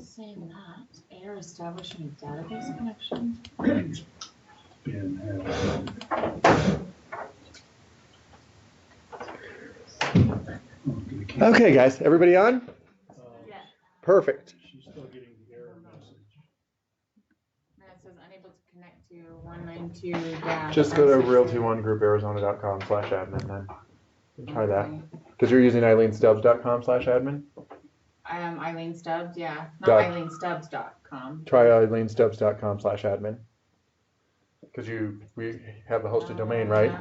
Saying that, AIR establishing a database connection. Okay, guys, everybody on? Yeah. Perfect. She's still getting the error message. And it says unable to connect to 192. Just go to realty1grouparizona.com/admin then. Try that. Because you're using eileenstubbs.com/admin. Eileen Stubbs, yeah. Not Dot. eileenstubbs.com. Try eileenstubbs.com/admin. Because we have the hosted domain, right?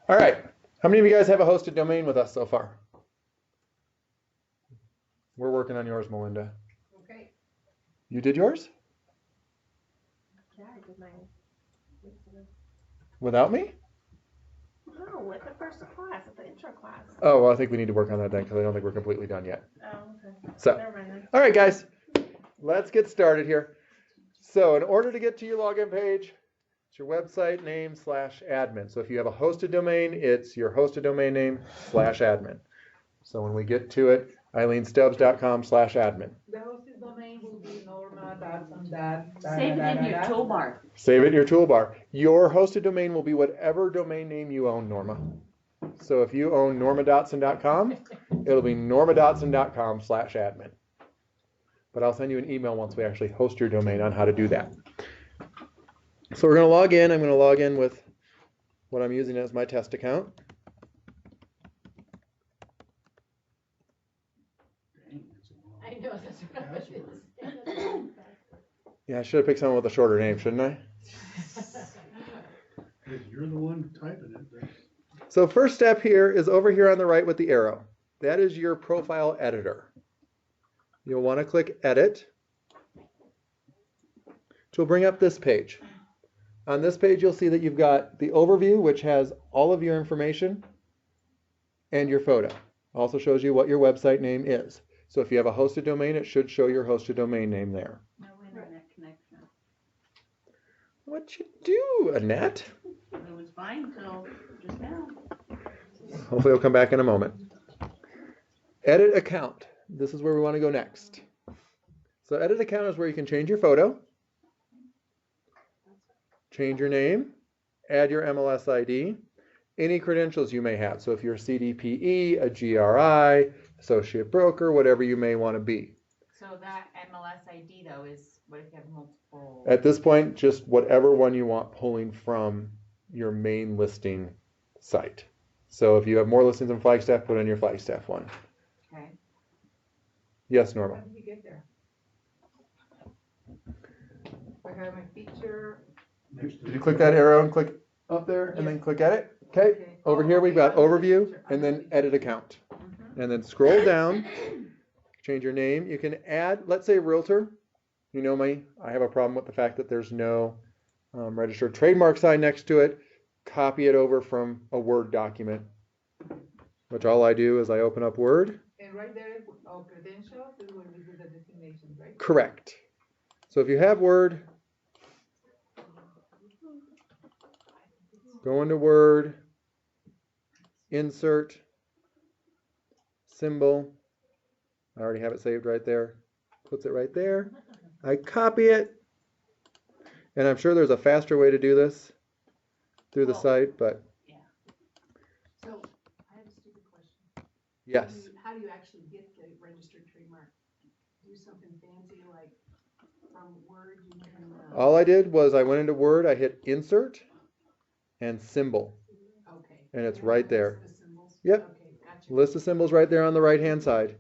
All right. How many of you guys have a hosted domain with us so far? We're working on yours, Melinda. Okay. You did yours? Yeah, I did mine. Without me? No, with the first class, at the intro class. Oh, well, I think we need to work on that then because I don't think we're completely done yet. Oh, okay. So, Never mind then. all right, guys, let's get started here. So in order to get to your login page, it's your website name /admin. So if you have a hosted domain, it's your hosted domain name /admin. So when we get to it, eileenstubbs.com/admin. The hosted domain will be norma.that. Save it in your toolbar. Save it in your toolbar. Your hosted domain will be whatever domain name you own, Norma. So if you own normadotson.com, it'll be normadotson.com/admin. But I'll send you an email once we actually host your domain on how to do that. So we're going to log in. I'm going to log in with what I'm using as my test account. I know, that's what I was saying. Yeah, I should have picked someone with a shorter name, shouldn't I? You're the one typing it. So first step here is over here on the right with the arrow. That is your profile editor. You'll want to click Edit, which will bring up this page. On this page, you'll see that you've got the overview, which has all of your information, and your photo. Also shows you what your website name is. So if you have a hosted domain, it should show your hosted domain name there. No internet connection. What you do, Annette? It was fine till just now. Hopefully it'll come back in a moment. Edit account. This is where we want to go next. So edit account is where you can change your photo, change your name, add your MLS ID, any credentials you may have. So if you're a CDPE, a GRI, associate broker, whatever you may want to be. So that MLS ID though is, what if you have multiple? At this point, just whatever one you want pulling from your main listing site. So if you have more listings than Flagstaff, put in your Flagstaff one. Okay. Yes, Norma. How did you get there? I have my feature. Did you click that arrow and click up there and then click edit? Okay. Over here we've got overview and then edit account. And then scroll down, change your name. You can add, let's say realtor. You know me, I have a problem with the fact that there's no registered trademark sign next to it. Copy it over from a Word document, which all I do is I open up Word. And right there, all credentials is where we do the designations, right? Correct. So if you have Word, go into Word, insert, symbol. I already have it saved right there. Puts it right there. I copy it. And I'm sure there's a faster way to do this through the site, but So, I have a stupid question. yes. How do you actually get the registered trademark? Do something fancy like from Word you can. All I did was I went into Word, I hit insert and symbol. Okay. And it's right there. The symbols? Yep. Okay, gotcha. List of symbols right there on the right hand side.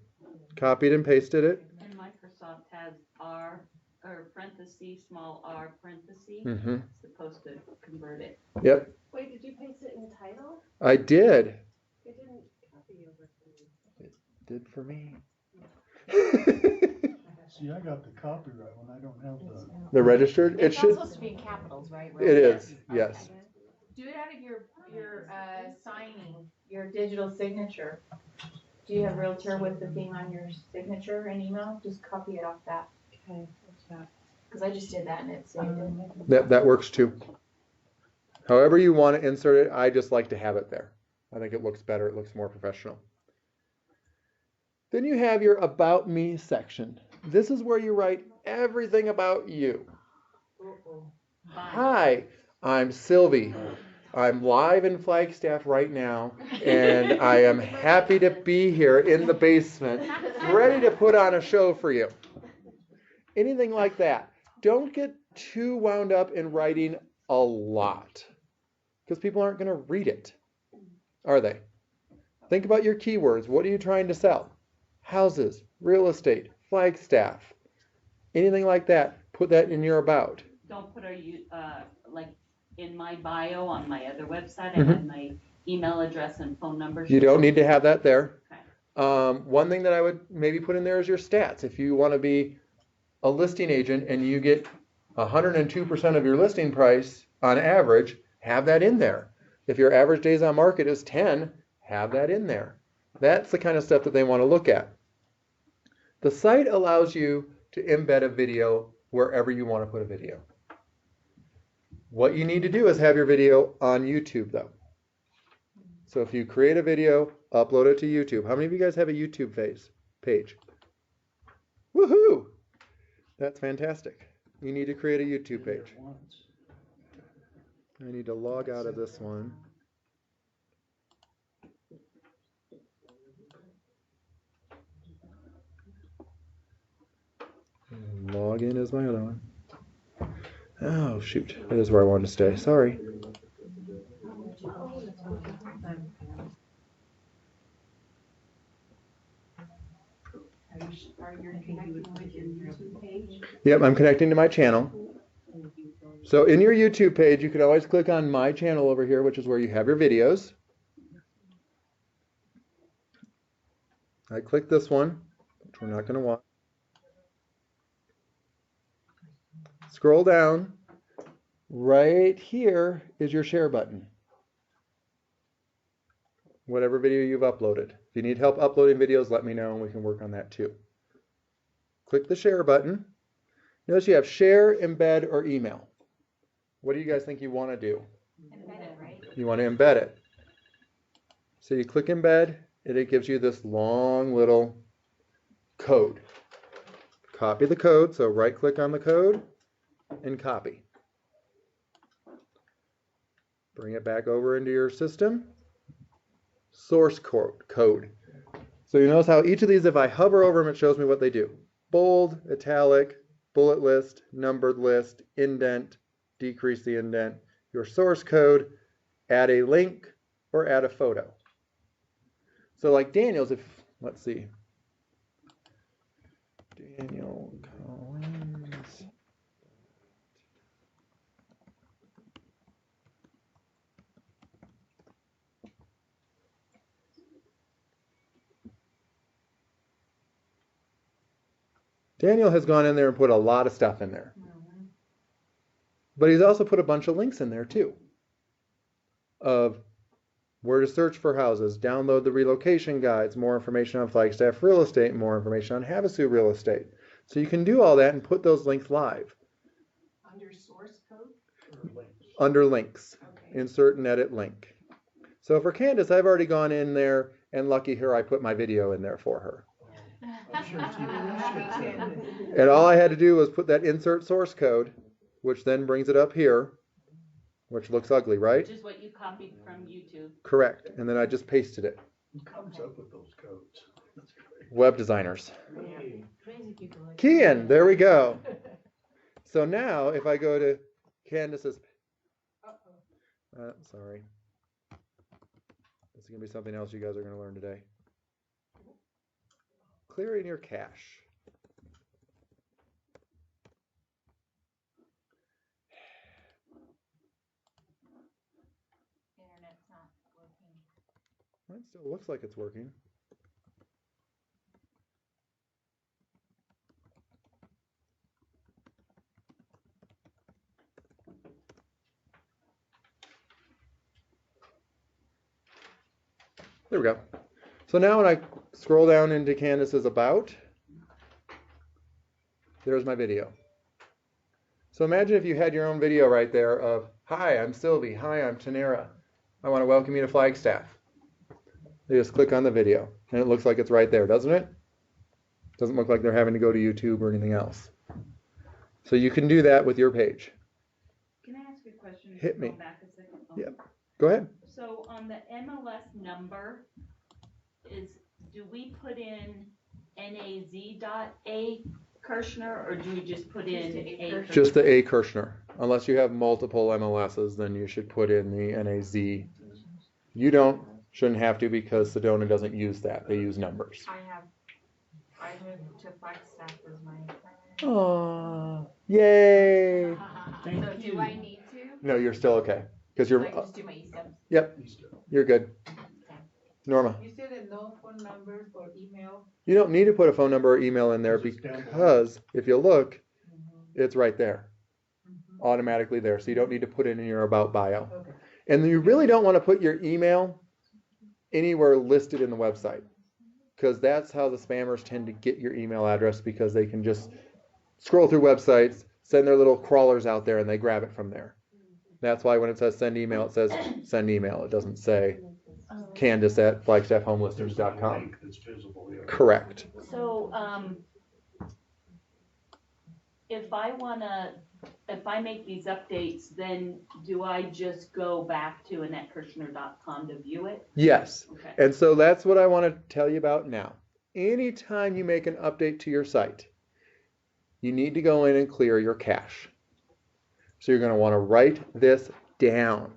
Copied and pasted it. And Microsoft has R or parentheses, small r parentheses. Mm-hmm. It's supposed to convert it. Yep. Wait, did you paste it in the title? I did. It didn't copy over for me. It did for me. See, I got the copyright one. I don't have The registered? It It's not should. supposed to be in capitals, right? It is. Yes. Do it out of your signing, your digital signature. Do you have Realtor with the thing on your signature and email? Just copy it off that. Okay, what's that? Because I just did that and it saved it. That works too. However you want to insert it, I just like to have it there. I think it looks better. It looks more professional. Then you have your About Me section. This is where you write everything about you. Bye. Hi, I'm Sylvie. I'm live in Flagstaff right now, and I am happy to be here in the basement, ready to put on a show for you. Anything like that. Don't get too wound up in writing a lot, because people aren't going to read it, are they? Think about your keywords. What are you trying to sell? Houses, real estate, Flagstaff, anything like that. Put that in your about. Don't put like in my bio on my other website, I have my email address and phone number. You don't need to have that there. Okay. One thing that I would maybe put in there is your stats. If you want to be a listing agent and you get 102% of your listing price on average, have that in there. If your average days on market is 10, have that in there. That's the kind of stuff that they want to look at. The site allows you to embed a video wherever you want to put a video. What you need to do is have your video on YouTube though. So if you create a video, upload it to YouTube. How many of you guys have a YouTube page? Woohoo! That's fantastic. You need to create a YouTube page. I need to log out of this one. And log in is my other one. Oh, shoot. That is where I wanted to stay. Sorry. Are you connecting with your YouTube page? Yep, I'm connecting to my channel. So in your YouTube page, you can always click on my channel over here, which is where you have your videos. I click this one, which we're not going to want. Scroll down. Right here is your share button. Whatever video you've uploaded. If you need help uploading videos, let me know and we can work on that too. Click the share button. Notice you have share, embed, or email. What do you guys think you want to do? Embed it, right? You want to embed it. So you click embed, and it gives you this long little code. Copy the code, so right click on the code and copy. Bring it back over into your system. Source code. So you notice how each of these, if I hover over them, it shows me what they do. Bold, italic, bullet list, numbered list, indent, decrease the indent. Your source code, add a link, or add a photo. So like Daniel's, let's see. Daniel Collins. Daniel has gone in there and put a lot of stuff in there. But he's also put a bunch of links in there too. Of where to search for houses, download the relocation guides, more information on Flagstaff real estate, more information on Havasu real estate. So you can do all that and put those links live. Under source code? Under links. Okay. Insert and edit link. So for Candace, I've already gone in there, and lucky her, I put my video in there for her. And all I had to do was put that insert source code, which then brings it up here, which looks ugly, right? Which is what you copied from YouTube. Correct. And then I just pasted it. Who comes up with those codes? That's great. Web designers. Crazy people like Kian, there we go. So now if I go to Candace's, sorry. This is going to be something else you guys are going to learn today. Clearing your cache. Internet's not working. It still looks like it's working. There we go. So now when I scroll down into Candace's About, there's my video. So imagine if you had your own video right there of, hi, I'm Sylvie. Hi, I'm Tanera. I want to welcome you to Flagstaff. You just click on the video, and it looks like it's right there, doesn't it? Doesn't look like they're having to go to YouTube or anything else. So you can do that with your page. Can I ask you a question? Hit me. Go back a second. Oh. Yep. Go ahead. So on the MLS number, do we put in NAZ.A Kirschner, or do we just put in A Kirschner? Just the A Kirschner. Unless you have multiple MLSs, then you should put in the NAZ. You shouldn't have to, because Sedona doesn't use that. They use numbers. I moved to Flagstaff as my. Aww. Yay. So do I need to? No, you're still okay. Because you're, I just do my e-steps? yep, you're good. Norma. You said that no phone numbers or email. You don't need to put a phone number or email in there, because if you look, it's right there. Automatically there. So you don't need to put it in your about bio. Okay. And you really don't want to put your email anywhere listed in the website, because that's how the spammers tend to get your email address, because they can just scroll through websites, send their little crawlers out there, and they grab it from there. That's why when it says send email, it says send email. It doesn't say Candace@flagstaffhomelisters.com. It's visible, yeah. Correct. So, if I make these updates, then do I just go back to AnnetteKirshner.com to view it? Yes. Okay. And so that's what I want to tell you about now. Anytime you make an update to your site, you need to go in and clear your cache. So you're going to want to write this down.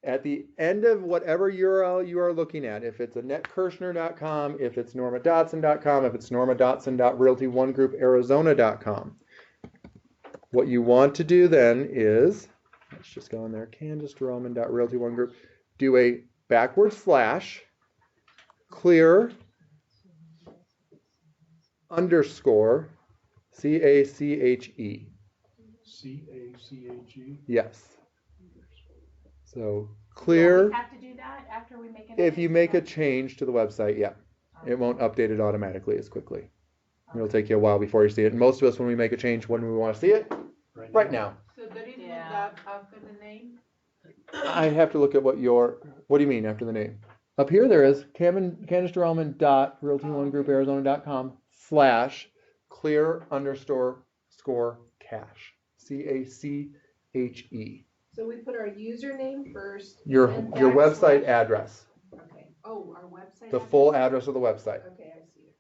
At the end of whatever URL you are looking at, if it's AnnetteKirshner.com, if it's NormaDotson.com, if it's NormaDotson.realty1grouparizona.com, what you want to do then is, let's just go in there, CandaceDeRoman.realty1group, do a /, clear, underscore, CACHE. CACHE? Yes. So Do clear, we have to do that after we make an if edit? you make a change to the website, yeah. It won't update it automatically as quickly. It'll take you a while before you see it. And most of us, when we make a change, when we want to see it, right now. So there is no Yeah. dot after the name? I have to look at what do you mean after the name? Up here there is CandaceDeRoman.realty1grouparizona.com /clear_score cache. CACHE. So we put our username first. Your and website backslash. address. Okay, oh, our website. The address? full address of the website. Okay, I see it.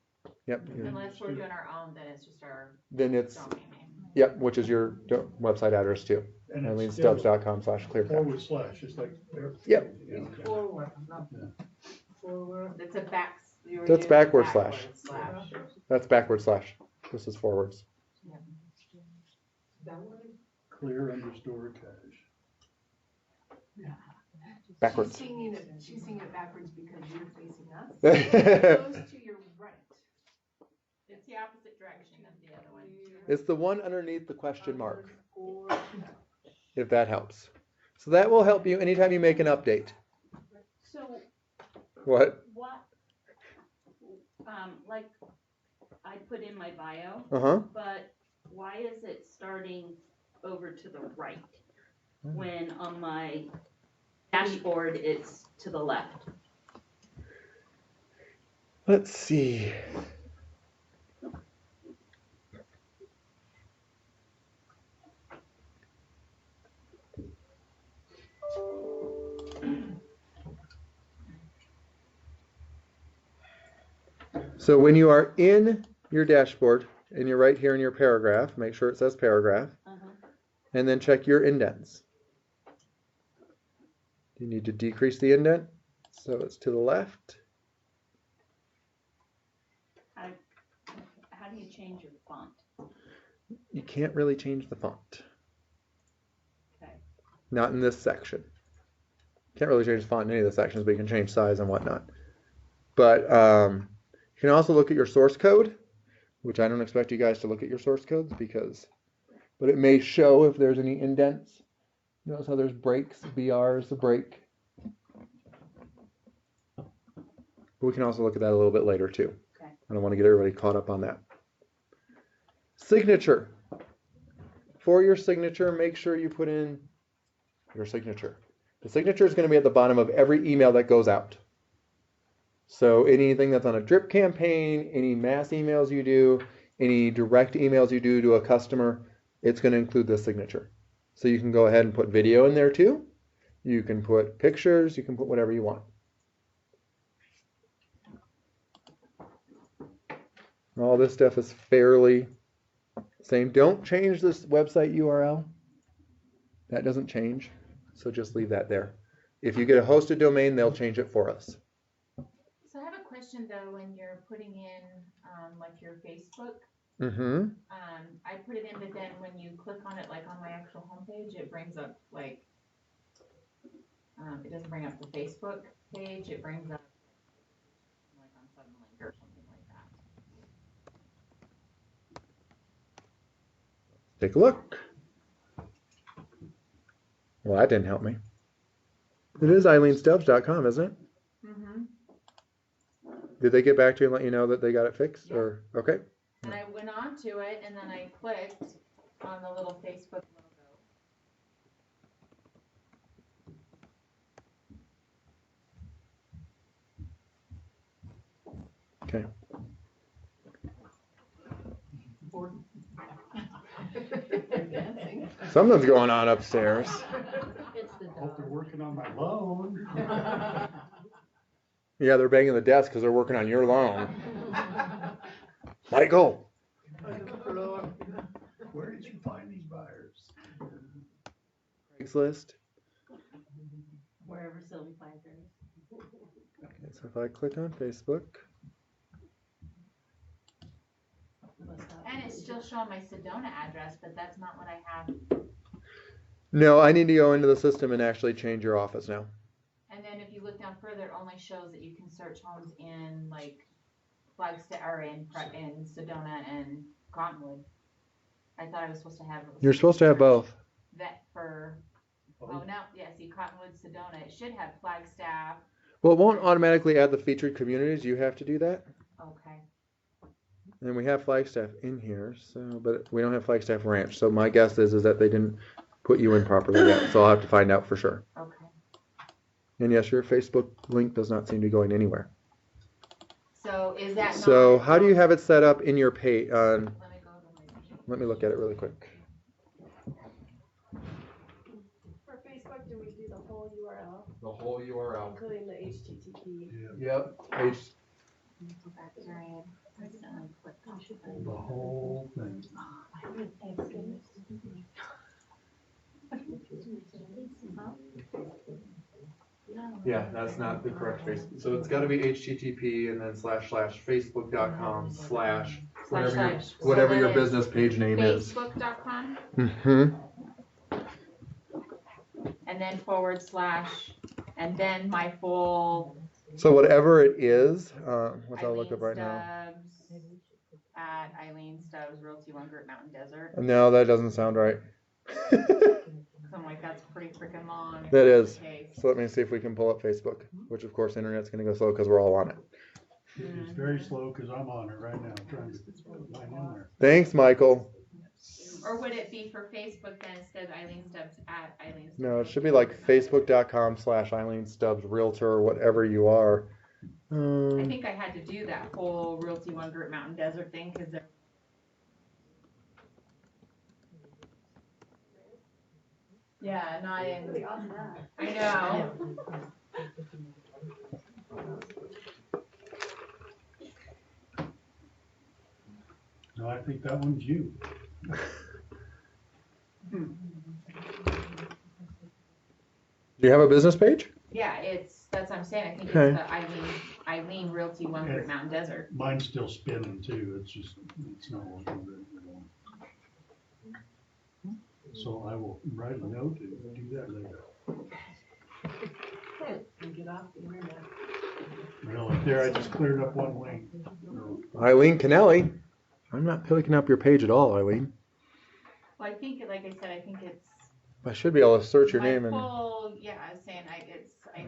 Yep. Unless we're doing our own, then it's just our Then it's, domain name. yep, which is your website address too. And it's EileenStubbs.com/clearcache. / just like there. Yep. Yeah, okay. Forward, not Yeah. forward. It's a back. you're That's doing backward slash. That's / This is forwards. That one? Clear underscore cache. Backwards. She's singing it backwards because you're facing us. It's It goes to your right. It's the opposite direction of the other one. the one underneath the question mark, Underscore. if that helps. So that will help you anytime you make an update. So What? like, I put in my bio, Uh-huh. but why is it starting over to the right? Hmm. When on my dashboard, it's to the left. Let's see. So when you are in your dashboard and you're right here in your paragraph, make sure it says paragraph, Uh-huh. and then check your indents. You need to decrease the indent so it's to the left. How do you change your font? You can't really change the font. Okay. Not in this section. Can't really change the font in any of the sections, but you can change size and whatnot. But you can also look at your source code, which I don't expect you guys to look at your source codes but it may show if there's any indents. Notice how there's breaks, BR is the break. But we can also look at that a little bit later too. Okay. I don't want to get everybody caught up on that. Signature. For your signature, make sure you put in your signature. The signature is going to be at the bottom of every email that goes out. So anything that's on a drip campaign, any mass emails you do, any direct emails you do to a customer, it's going to include the signature. So you can go ahead and put video in there too. You can put pictures, you can put whatever you want. All this stuff is fairly same. Don't change this website URL. That doesn't change. So just leave that there. If you get a hosted domain, they'll change it for us. So I have a question though, when you're putting in, like your Facebook, Mm-hmm. I put it in, but then when you click on it, like on my actual homepage, it brings up like, it doesn't bring up the Facebook page, it brings up like on Suddenlink or something like that. Take a look. Well, that didn't help me. It is EileenStubbs.com, isn't it? Mm-hmm. Did they get back to you and let you know that they got it fixed? Yeah. Or okay. And I went on to it and then I clicked on the little Facebook logo. Okay. Dancing. Something's going on upstairs. It's the I hope they're dog. working on my loan. Yeah, they're banging the desk because they're working on your loan. Michael. Where did you find these buyers? Craigslist. Wherever Sylvie finds her. Okay, so if I click on Facebook. And it's still showing my Sedona address, but that's not what I have. No, I need to go into the system and actually change your office now. And then if you look down further, it only shows that you can search homes in like Flagstaff or in Sedona and Cottonwood. I thought I was supposed to have. You're supposed to have both. That for, oh no, yeah, see Cottonwood, Sedona, it should have Flagstaff. Well, it won't automatically add the featured communities. You have to do that. Okay. And we have Flagstaff in here, so but we don't have Flagstaff Ranch. So my guess is that they didn't put you in properly yet. So I'll have to find out for sure. Okay. And yes, your Facebook link does not seem to be going anywhere. So is that So not, how do you have it set up in your page? let me go to my. Let me look at it really quick. For Facebook, do we do the whole URL, The whole URL. including the HTTP? Yep. Go back there, I accidentally clicked on it. The whole thing. Yeah, that's not the correct Facebook. So it's got to be HTTP and then / facebook.com / whatever your business page name is. Facebook.com Mm-hmm. and then / and then my full. So whatever it is, which I'll look up right now. Stubbs at Eileen Stubbs Realty One Group Mountain Desert. No, that doesn't sound right. So I'm like, that's pretty freaking long. That is. Okay. So let me see if we can pull up Facebook, which of course internet's going to go slow because we're all on it. It's very slow because I'm on it right now, trying to put mine in there. Thanks, Michael. Or would it be for Facebook then instead of Eileen Stubbs at Eileen Stubbs? No, it should be like facebook.com / Eileen Stubbs Realtor or whatever you are. I think I had to do that whole Realty One Group Mountain Desert thing because they're. Yeah, not in. Really off that. I know. No, I think that one's you. Do you have a business page? Yeah, that's what I'm saying. I think it's Okay. the Eileen Realty One Group Mountain Desert. Mine's still spinning too, it's not working very well. So I will write a note and do that later. And get off the internet. Well, like there, I just cleared up one link. Eileen Kennelly. I'm not picking up your page at all, Eileen. Well, I think, like I said, I think it's. I should be able to search your my name and. full, yeah, I was saying,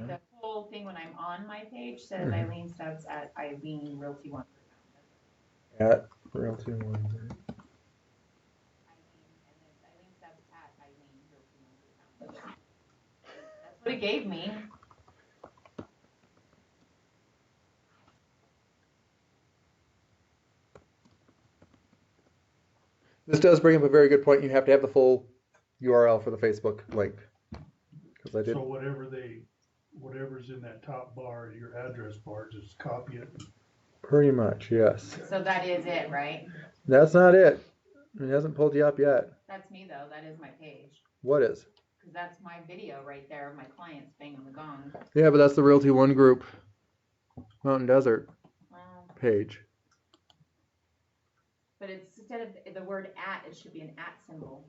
the whole thing when I'm on my page says Mhm. Eileen Stubbs at Eileen Realty One. At Realty One. Eileen, and then Eileen Stubbs at Eileen Realty One Group Mountain. That's what it gave me. This does bring up a very good point. You have to have the full URL for the Facebook link. Because I did. So whatever's in that top bar, your address bar, just copy it. Pretty much, yes. So that is it, right? That's not it. It hasn't pulled you up yet. That's me though, that is my page. What is? Cause that's my video right there of my clients banging the gong. Yeah, but that's the Realty One Group Mountain Desert Wow. page. But it's instead of the word at, it should be an at symbol.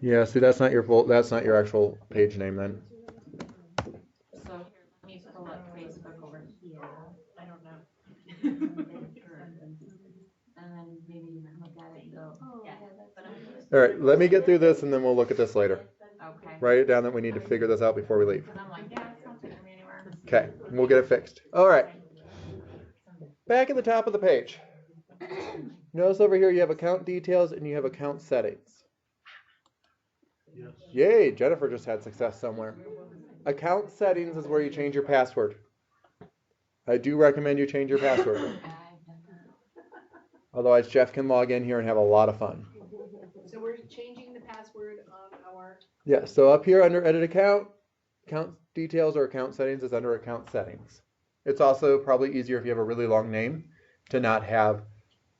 Yeah, see, that's not your actual page name then. So here, let me pull up Facebook over here. I don't know. And then maybe you can look at it and go, oh, yeah, but All right, let me get through this and then we'll look at this later. okay. Write it down that we need to figure this out before we leave. Cause I'm like, yeah, it's not taking me anywhere. Okay, we'll get it fixed. All right. Back at the top of the page. Notice over here you have account details and you have account settings. Yes. Yay, Jennifer just had success somewhere. Account settings is where you change your password. I do recommend you change your password. Otherwise, Jeff can log in here and have a lot of fun. So we're changing the password on our, Yeah, so up here under edit account, account details or account settings is under account settings. It's also probably easier if you have a really long name to not have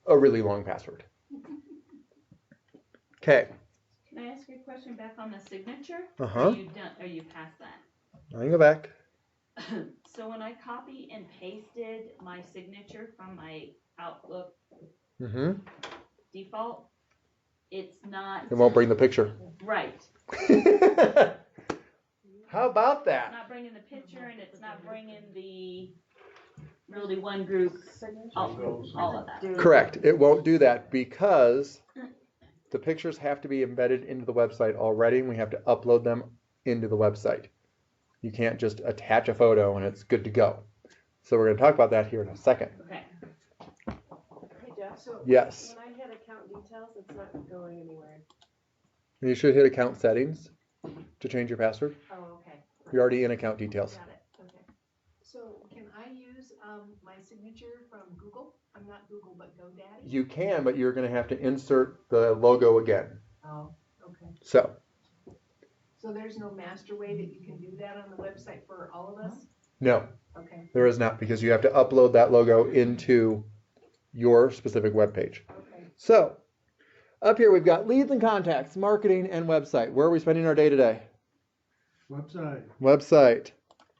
a really long password. Okay. Can I ask you a question back on the signature? Uh-huh. Are you done, are you past that? I can go back. So when I copy and pasted my signature from my Outlook Mm-hmm. default, it's not It won't bring the picture. right. How about It's that? not bringing the picture and it's not bringing the Realty One Group, all of that. Correct. It won't do that because the pictures have to be embedded into the website already, and we have to upload them into the website. You can't just attach a photo and it's good to go. So we're going to talk about that here in a second. Okay. Hey Jeff, so Yes. when I hit account details, it's not going anywhere. You should hit account settings to change your password. Oh, okay. You're already in account details. Got it, okay. so can I use, my signature from Google? I'm not Google, but GoDaddy? You can, but you're going to have to insert the logo again. Oh, okay. So, So there's no master way that you can do that on the website for all of us? no, Okay, there is not, because you have to upload that logo into your specific web page. okay. So, up here we've got leads and contacts, marketing, and website. Where are we spending our day today? Website. Website.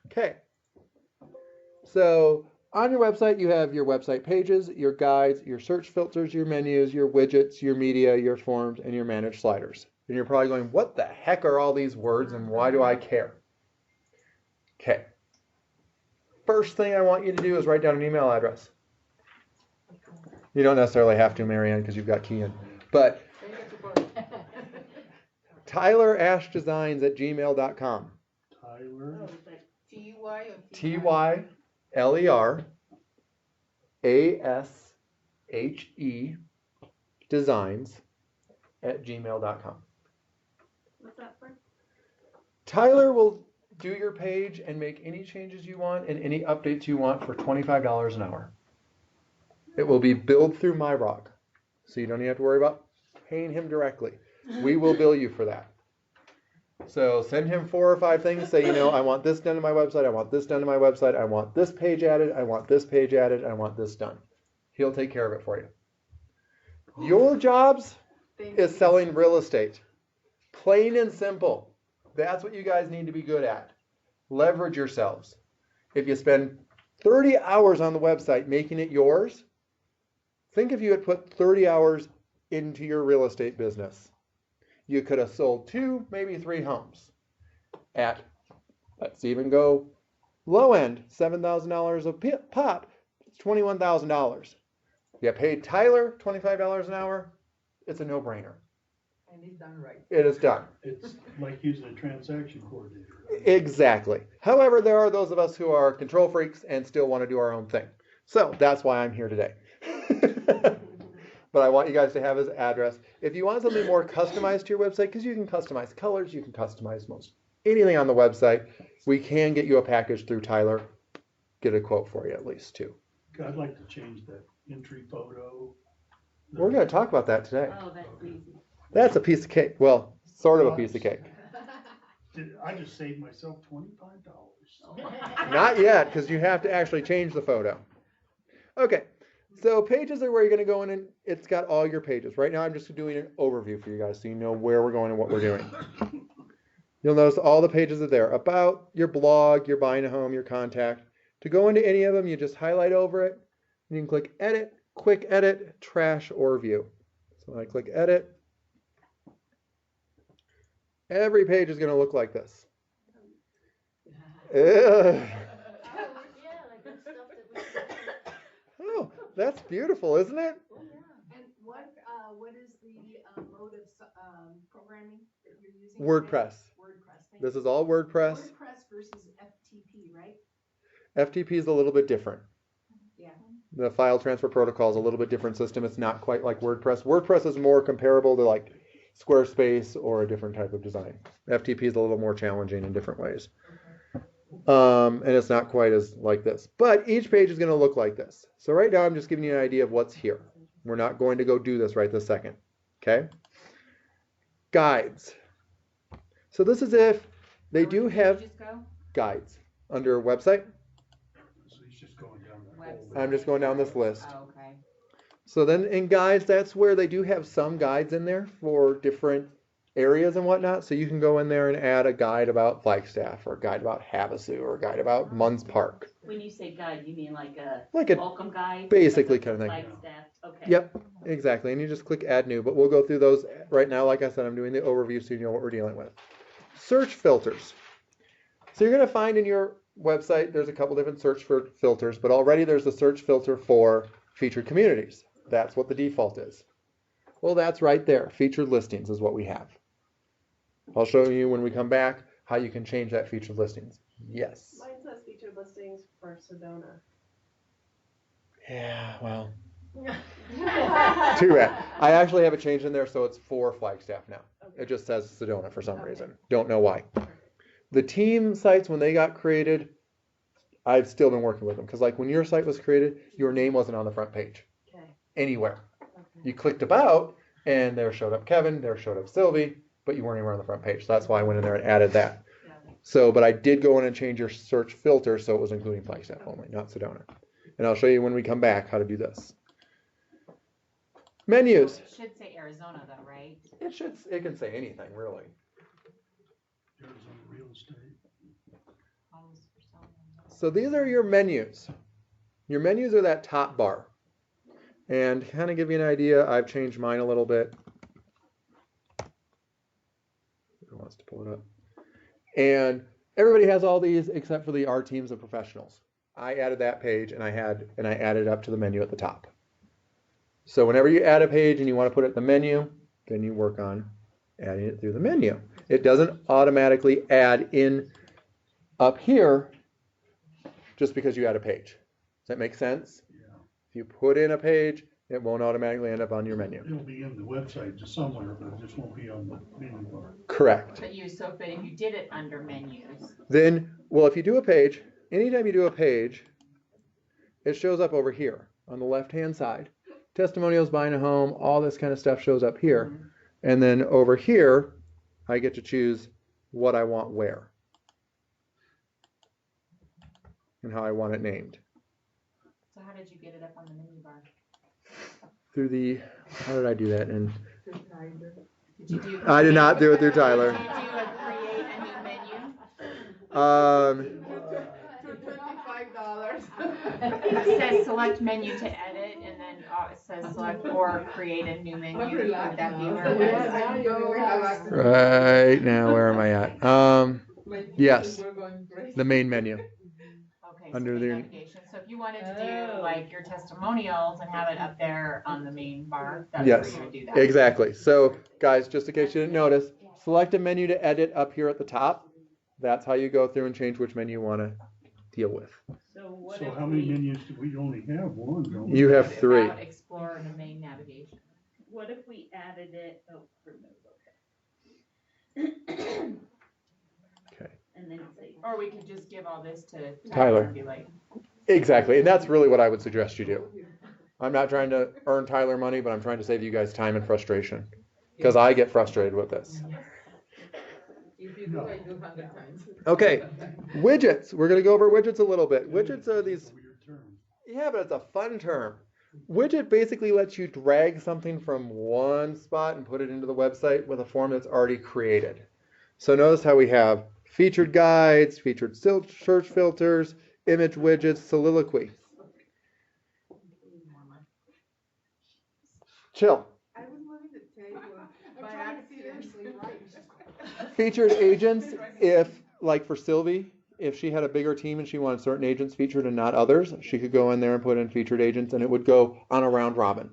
Okay. So, on your website, you have your website pages, your guides, your search filters, your menus, your widgets, your media, your forms, and your managed sliders. And you're probably going, what the heck are all these words and why do I care? Okay. First thing I want you to do is write down an email address. You don't necessarily have to, Marianne, because you've got Kean. But tylerashdesigns@gmail.com. Tyler. T-U-Y or TYLERASHE designs@gmail.com. What's that for? Tyler will do your page and make any changes you want and any updates you want for $25 an hour. It will be billed through MyRock, so you don't even have to worry about paying him directly. We will bill you for that. So send him 4 or 5 things. Say, I want this done to my website. I want this done to my website. I want this page added. I want this page added. I want this done. He'll take care of it for you. Your jobs is selling real estate. Plain and simple. That's what you guys need to be good at. Leverage yourselves. If you spend 30 hours on the website making it yours, think if you had put 30 hours into your real estate business. You could have sold 2, maybe 3 homes at, let's even go low end, $7,000 a pop. It's $21,000. You paid Tyler $25 an hour. It's a no-brainer. And he's done right. It is done. It's like using a transaction coordinator. Exactly. However, there are those of us who are control freaks and still want to do our own thing. So that's why I'm here today. But I want you guys to have his address. If you want something more customized to your website, because you can customize colors, you can customize most anything on the website, we can get you a package through Tyler. Get a quote for you at least too. I'd like to change that entry photo We're gonna talk about that today. Oh, that's easy. That's a piece of cake. Well, sort of a piece of cake. I just saved myself $25. Not yet, because you have to actually change the photo. Okay, so pages are where you're gonna go in and it's got all your pages. Right now I'm just doing an overview for you guys so you know where we're going and what we're doing. You'll notice all the pages are there. About, your blog, your buying a home, your contact. To go into any of them, you just highlight over it. You can click edit, quick edit, trash, or view. So I click edit. Every page is gonna look like this. Ugh. Oh, that's beautiful, isn't it? And what is the mode of programming that you're using? WordPress. WordPress. Thank This you. is all WordPress. WordPress versus FTP, right? FTP is a little bit different. Yeah. The file transfer protocol is a little bit different system. It's not quite like WordPress. WordPress is more comparable to like Squarespace or a different type of design. FTP is a little more challenging in different ways. And it's not quite as like this. But each page is going to look like this. So right now I'm just giving you an idea of what's here. We're not going to go do this right this second. Okay? Guides. So this is if they do have Just go? guides under website. So he's just going down that whole Website. I'm just going down this list. Oh, okay. So then in guides, that's where they do have some guides in there for different areas and whatnot. So you can go in there and add a guide about Flagstaff or a guide about Havasu or a guide about Munns Park. When you say guide, you mean like Like a a welcome guide? basically Like a kind of thing. Flagstaff, okay. Yep, exactly. And you just click add new, but we'll go through those right now. Like I said, I'm doing the overview so you know what we're dealing with. Search filters. So you're going to find in your website, there's a couple different search for filters, but already there's a search filter for featured communities. That's what the default is. Well, that's right there. Featured listings is what we have. I'll show you when we come back how you can change that featured listings. Yes. Mine says featured listings for Sedona. Yeah, well. Too bad. I actually have it changed in there so it's for Flagstaff now. It just says Sedona for some reason. Don't know why. The team sites, when they got created, I've still been working with them. Because like when your site was created, your name wasn't on the front page. Okay. Anywhere. Okay. You clicked about, and there showed up Kevin, there showed up Sylvie, but you weren't anywhere on the front page. So that's why I went in there and added that. So, but I did go in and change your search filter so it was including Flagstaff only, not Sedona. And I'll show you when we come back how to do this. Menus. It should say Arizona though, right? It can say anything really. Arizona real estate. Homes for sale. So these are your menus. Your menus are that top bar. And to kind of give you an idea, I've changed mine a little bit. Who wants to pull it up? And everybody has all these except for the our teams of professionals. I added that page and I added up to the menu at the top. So whenever you add a page and you want to put it in the menu, then you work on adding it through the menu. It doesn't automatically add in up here just because you add a page. Does that make sense? Yeah. If you put in a page, it won't automatically end up on your menu. It'll be in the website just somewhere, but it just won't be on the menu bar. Correct. But if you did it under menus, Then, well, if you do a page, anytime you do a page, it shows up over here on the left-hand side. Testimonials, buying a home, all this kind of stuff shows up here. And then over here, I get to choose what I want where and how I want it named. so how did you get it up on the menu bar? Through the, how did I do that? And Did you do? I did not do it through Tyler. Did you do a create a new menu? $25. It says select menu to edit, and then it says select or create a new menu. Would that be where it is? Right now, where am I at? Yes, the main menu. Okay, Under so the- the navigation. So if you wanted to do like your testimonials and have it up there on the main bar, that's Yes, where you would do that. exactly. So, guys, just in case you didn't notice, select a menu to edit up here at the top. That's how you go through and change which menu you want to deal with. So what So if how many we, menus do we only have? One, don't we? You have 3. About explore and the main navigation. what if we added it, remove, okay. Okay. And then say, Or we could just give all this to Tyler. and be like, Exactly, and that's really what I would suggest you do. I'm not trying to earn Tyler money, but I'm trying to save you guys time and frustration. Because I get frustrated with this. If you do, I do 100 times. Okay, widgets. We're going to go over widgets a little bit. Widgets are these, Weird term. yeah, but it's a fun term. Widget basically lets you drag something from one spot and put it into the website with a form that's already created. So notice how we have featured guides, featured search filters, image widgets, soliloquy. Chill. I was moving the table I'm by trying to accident. seriously write. Featured agents, if, like for Sylvie, if she had a bigger team and she wanted certain agents featured and not others, she could go in there and put in featured agents and it would go on a round robin.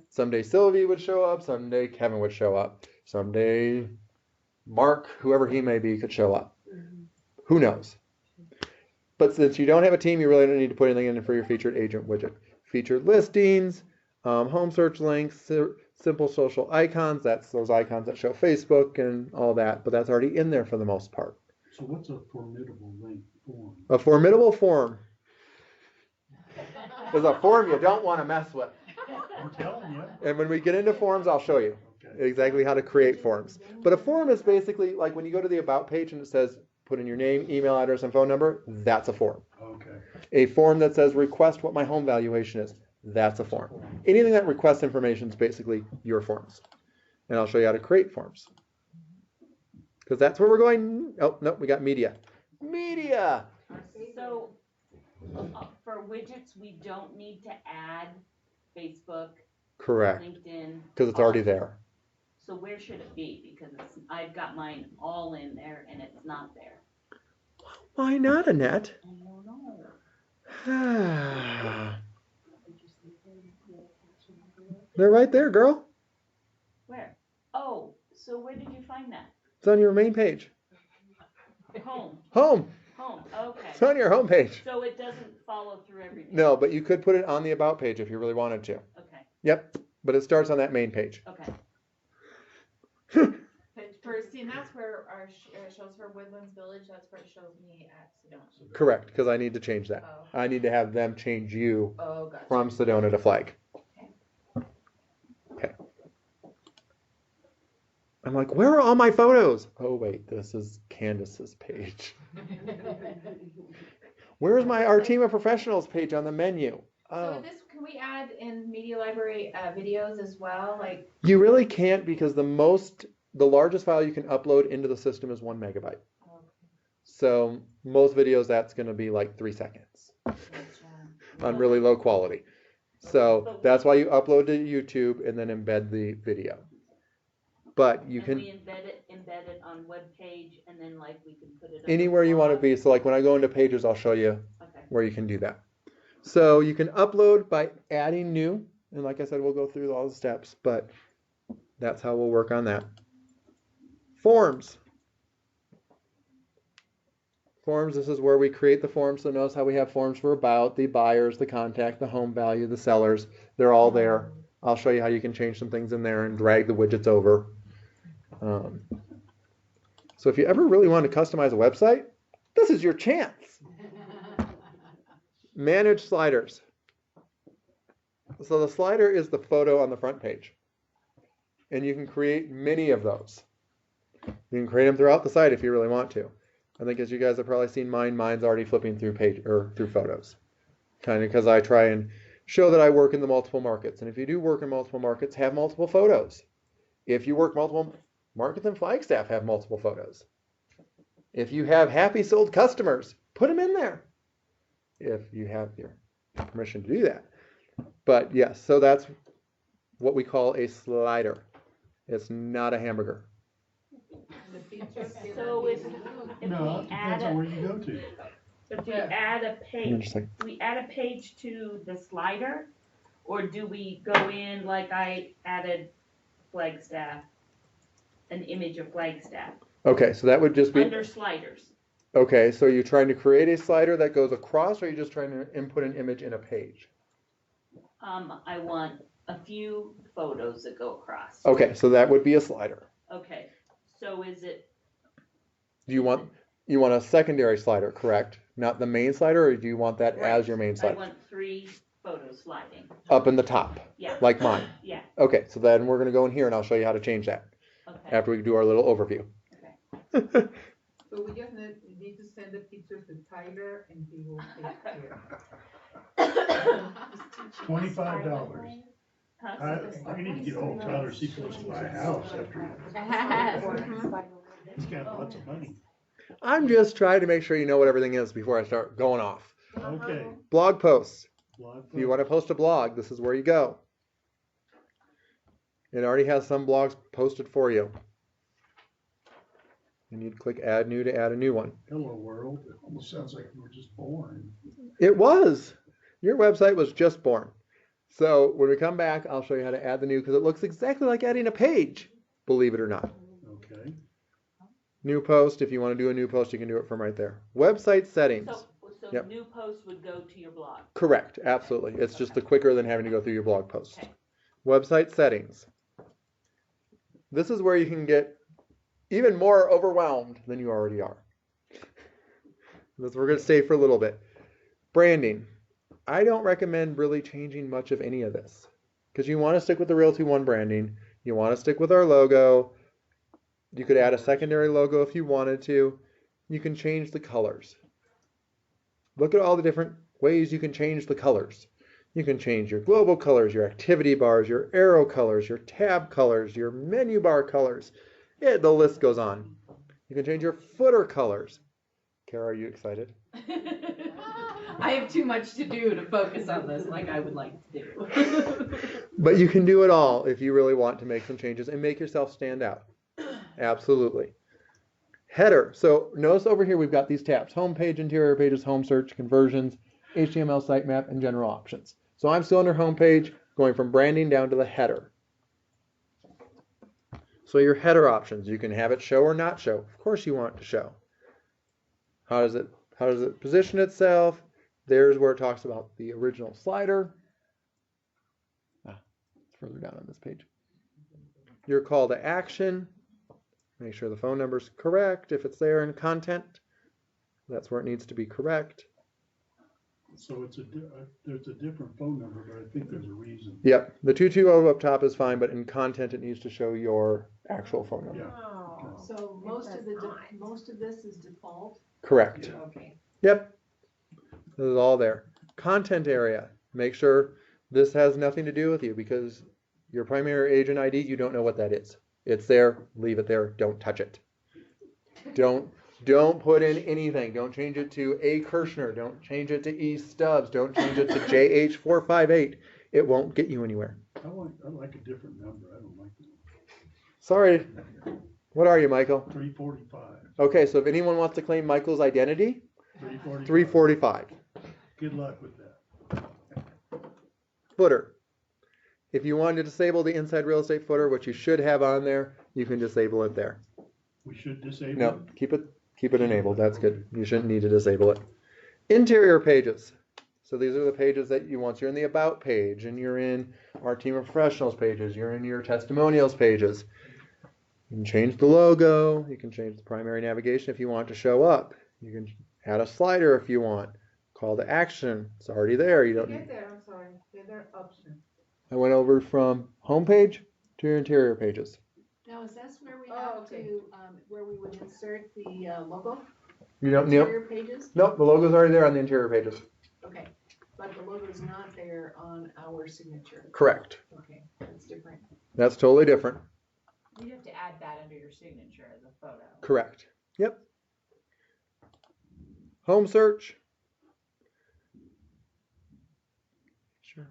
Someday Sylvie would show up, someday Kevin would show up, someday Mark, whoever he may be, could show up. Who knows? But since you don't have a team, you really don't need to put anything in for your featured agent widget. Featured listings, home search links, simple social icons, that's those icons that show Facebook and all that, but that's already in there for the most part. So what's a formidable link form? A formidable form is a form you don't want to mess with. I'm telling you. And when we get into forms, I'll show you Okay. exactly how to create forms. But a form is basically like when you go to the About page and it says put in your name, email address, and phone number, that's a form. Okay. A form that says request what my home valuation is, that's a form. Anything that requests information is basically your forms. And I'll show you how to create forms. Because that's where we're going. Oh, no, we got media. Media! So, for widgets, we don't need to add Facebook, Correct, LinkedIn. because it's already there. So where should it be? Because I've got mine all in there and it's not there. Why not, Annette? I don't know. They're right there, girl. Where? Oh, so where did you find that? It's on your main page. Home, Home. okay. It's on your home page. So it doesn't follow through everything? No, but you could put it on the About page if you really wanted to. Okay, Yep, but it starts on that main page. okay. But for, see, and that's where our shows for Woodlands Village, that's where it shows me at Sedona. Correct, because I need to change that. Oh, I need to have them change you oh, gotcha. from Sedona to Flag. Okay. I'm like, where are all my photos? Oh, wait, this is Candace's page. Where's my Our Team of Professionals page on the menu? So Oh. this, can we add in media library videos as well? Like, You really can't because the largest file you can upload into the system is 1 megabyte. So most videos, that's going to be like 3 seconds on really low quality. So that's why you upload to YouTube and then embed the video. But you And can we embed it on web page and then like we can put it on anywhere you want to be. So like when I go into pages, I'll show you Okay. where you can do that. So you can upload by adding new. And like I said, we'll go through all the steps, but that's how we'll work on that. Forms. Forms, this is where we create the forms. So notice how we have forms for about, the buyers, the contact, the home value, the sellers. They're all there. I'll show you how you can change some things in there and drag the widgets over. So if you ever really want to customize a website, this is your chance. Manage sliders. So the slider is the photo on the front page. And you can create many of those. You can create them throughout the site if you really want to. I think as you guys have probably seen mine's already flipping through through photos. Kind of because I try and show that I work in the multiple markets. And if you do work in multiple markets, have multiple photos. If you work multiple markets and Flagstaff, have multiple photos. If you have happy sold customers, put them in there. If you have your permission to do that. But yes, so that's what we call a slider. It's not a hamburger. So if No, we it add depends on a, where you go to. if we add a page, Interesting. do we add a page to the slider? Or do we go in like I added Flagstaff, an image of Flagstaff, Okay, so that would just be, under sliders? okay, so you're trying to create a slider that goes across, or you're just trying to input an image in a page? I want a few photos that go across. Okay, so that would be a slider. Okay, so is it, Do you want a secondary slider, correct? Not the main slider, or do you want that as Right. your main I slider? want 3 photos sliding. up in the top, Yeah. like mine. Yeah. Okay, so then we're gonna go in here and I'll show you how to change that Okay. after we do our little overview. So we just need to send the pictures to Tyler and he will take care. $25. Huh? I need to get old Tyler, see if he wants to buy a house after he's got lots of money. I'm just trying to make sure you know what everything is before I start going off. Okay. Blog posts. Blog If you want to post a blog, this is where you go. It already has some blogs posted for you. And you'd click add new to add a new one. Hello world. It almost sounds like you were just born. It was. Your website was just born. So when we come back, I'll show you how to add the new because it looks exactly like adding a page, believe it or not. Okay. New post, if you want to do a new post, you can do it from right there. Website settings. So Yep. new post would go to your blog. Correct, absolutely. It's just quicker than having to go through your blog post. Okay. Website settings. This is where you can get even more overwhelmed than you already are. That's where we're going to stay for a little bit. Branding. I don't recommend really changing much of any of this because you want to stick with the Realty One branding. You want to stick with our logo. You could add a secondary logo if you wanted to. You can change the colors. Look at all the different ways you can change the colors. You can change your global colors, your activity bars, your arrow colors, your tab colors, your menu bar colors. The list goes on. You can change your footer colors. Kara, are you excited? I have too much to do to focus on this like I would like to do. But you can do it all if you really want to make some changes and make yourself stand out. Absolutely. Header. So notice over here we've got these tabs: home page, interior pages, home search, conversions, HTML sitemap, and general options. So I'm still under home page, going from branding down to the header. So your header options, you can have it show or not show. Of course you want it to show. How does it position itself? There's where it talks about the original slider. It's further down on this page. Your call to action. Make sure the phone number is correct. If it's there in content, that's where it needs to be correct. So there's a different phone number, but I think there's a reason. Yep, the 220 up top is fine, but in content it needs to show your actual phone number. Yeah. So most of this is default? Correct. Okay. Yep, this is all there. Content area. Make sure this has nothing to do with you because your primary agent ID, you don't know what that is. It's there, leave it there, don't touch it. Don't put in anything. Don't change it to A. Kirshner. Don't change it to E. Stubbs. Don't change it to JH458. It won't get you anywhere. I like a different number. I don't like that. Sorry. What are you, Michael? 345. Okay, so if anyone wants to claim Michael's identity, 345. 345. Good luck with that. Footer. If you want to disable the inside real estate footer, which you should have on there, you can disable it there. We should disable No, it? keep it enabled. That's good. You shouldn't need to disable it. Interior pages. So these are the pages that you want. So you're in the about page, and you're in our team of professionals pages. You're in your testimonials pages. You can change the logo. You can change the primary navigation if you want to show up. You can add a slider if you want. Call to action. It's already there. You don't. Get there, I'm sorry, get there option. I went over from home page to your interior pages. Now, is that where we Oh, have okay. to, where we would insert the logo? You don't need. Interior pages? Nope, the logo's already there on the interior pages. Okay, but the logo is not there on our signature. Correct. Okay, that's different. That's totally different. You'd have to add that under your signature as a photo. Correct. Yep. Home search. Sure.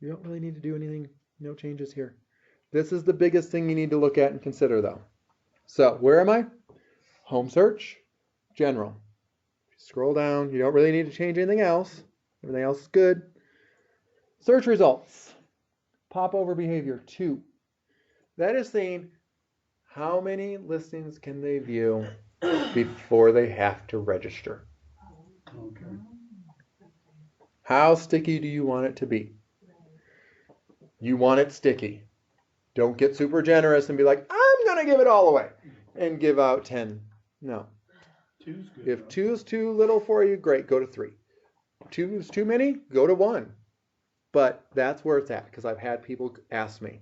You don't really need to do anything. No changes here. This is the biggest thing you need to look at and consider though. So where am I? Home search, general. Scroll down. You don't really need to change anything else. Everything else is good. Search results. Popover behavior 2. That is saying how many listings can they view before they have to register. Okay. How sticky do you want it to be? You want it sticky. Don't get super generous and be like, I'm going to give it all away and give out 10. No. 2's good. If 2 is too little for you, great, go to 3. 2 is too many, go to 1. but that's where it's at, because I've had people ask me,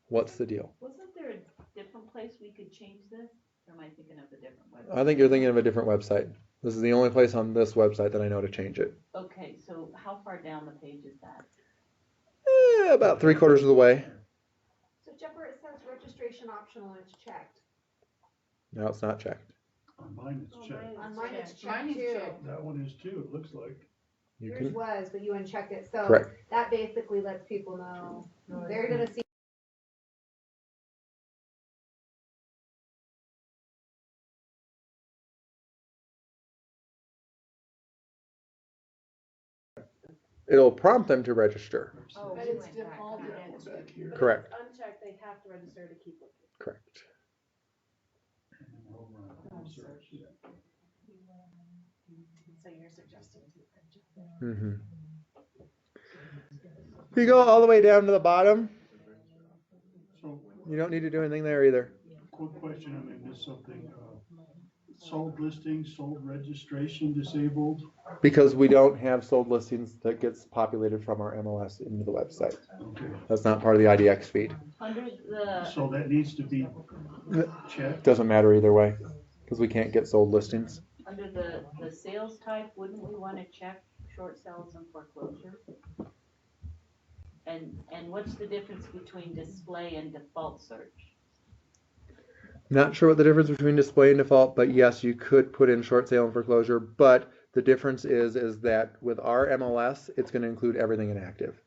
what's the deal? Wasn't there a different place we could change this? Or am I thinking of a different website? I think you're thinking of a different website. This is the only place on this website that I know to change it. Okay, so how far down the page is that? About 3/4 of the way. So Jepper, it says registration optional and it's checked. No, it's not checked. On mine it's checked. On mine it's Mine checked is too. checked. That one is too, it looks like. You Yours can, was, but you unchecked it, so correct. that basically lets people know, they're gonna see. It'll prompt them to register. Oh, But we it's went back defaulted now. in. Back here. But Correct. if it's unchecked, they have to register to keep looking. Correct. And then we're over on home search, yeah. So you're suggesting to. Mm-hmm. If you go all the way down to the bottom, So, you don't need to do anything there either. quick question, I may miss something, sold listings, sold registration disabled, Because we don't have sold listings that gets populated from our MLS into the website. okay, That's not part of the IDX feed. Under the, so that needs to be checked. Doesn't matter either way, because we can't get sold listings. under the sales type, wouldn't we wanna check short sales and foreclosure? And what's the difference between display and default search? Not sure what the difference between display and default, but yes, you could put in short sale and foreclosure, but the difference is that with our MLS, it's gonna include everything in active.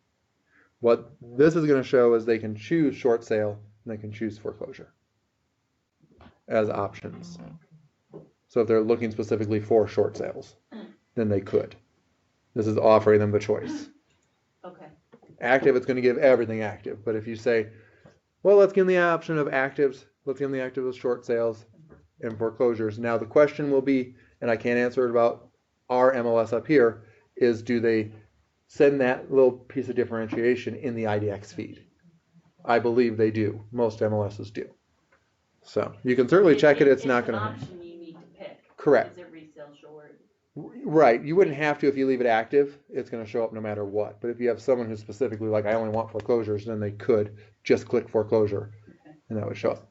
What this is gonna show is they can choose short sale and they can choose foreclosure as options. So if they're looking specifically for short sales, then they could. This is offering them the choice. Okay, Active, it's gonna give everything active, but if you say, well, let's give them the option of actives, let's give them the active of short sales and foreclosures. Now the question will be, and I can't answer it about our MLS up here, is do they send that little piece of differentiation in the IDX feed? I believe they do. Most MLSs do. So you can certainly check it. It's not an gonna. option you need to pick. Correct. Is it resale short? Right. You wouldn't have to if you leave it active. It's gonna show up no matter what. But if you have someone who's specifically like, I only want foreclosures, then they could just click foreclosure, and that would show up.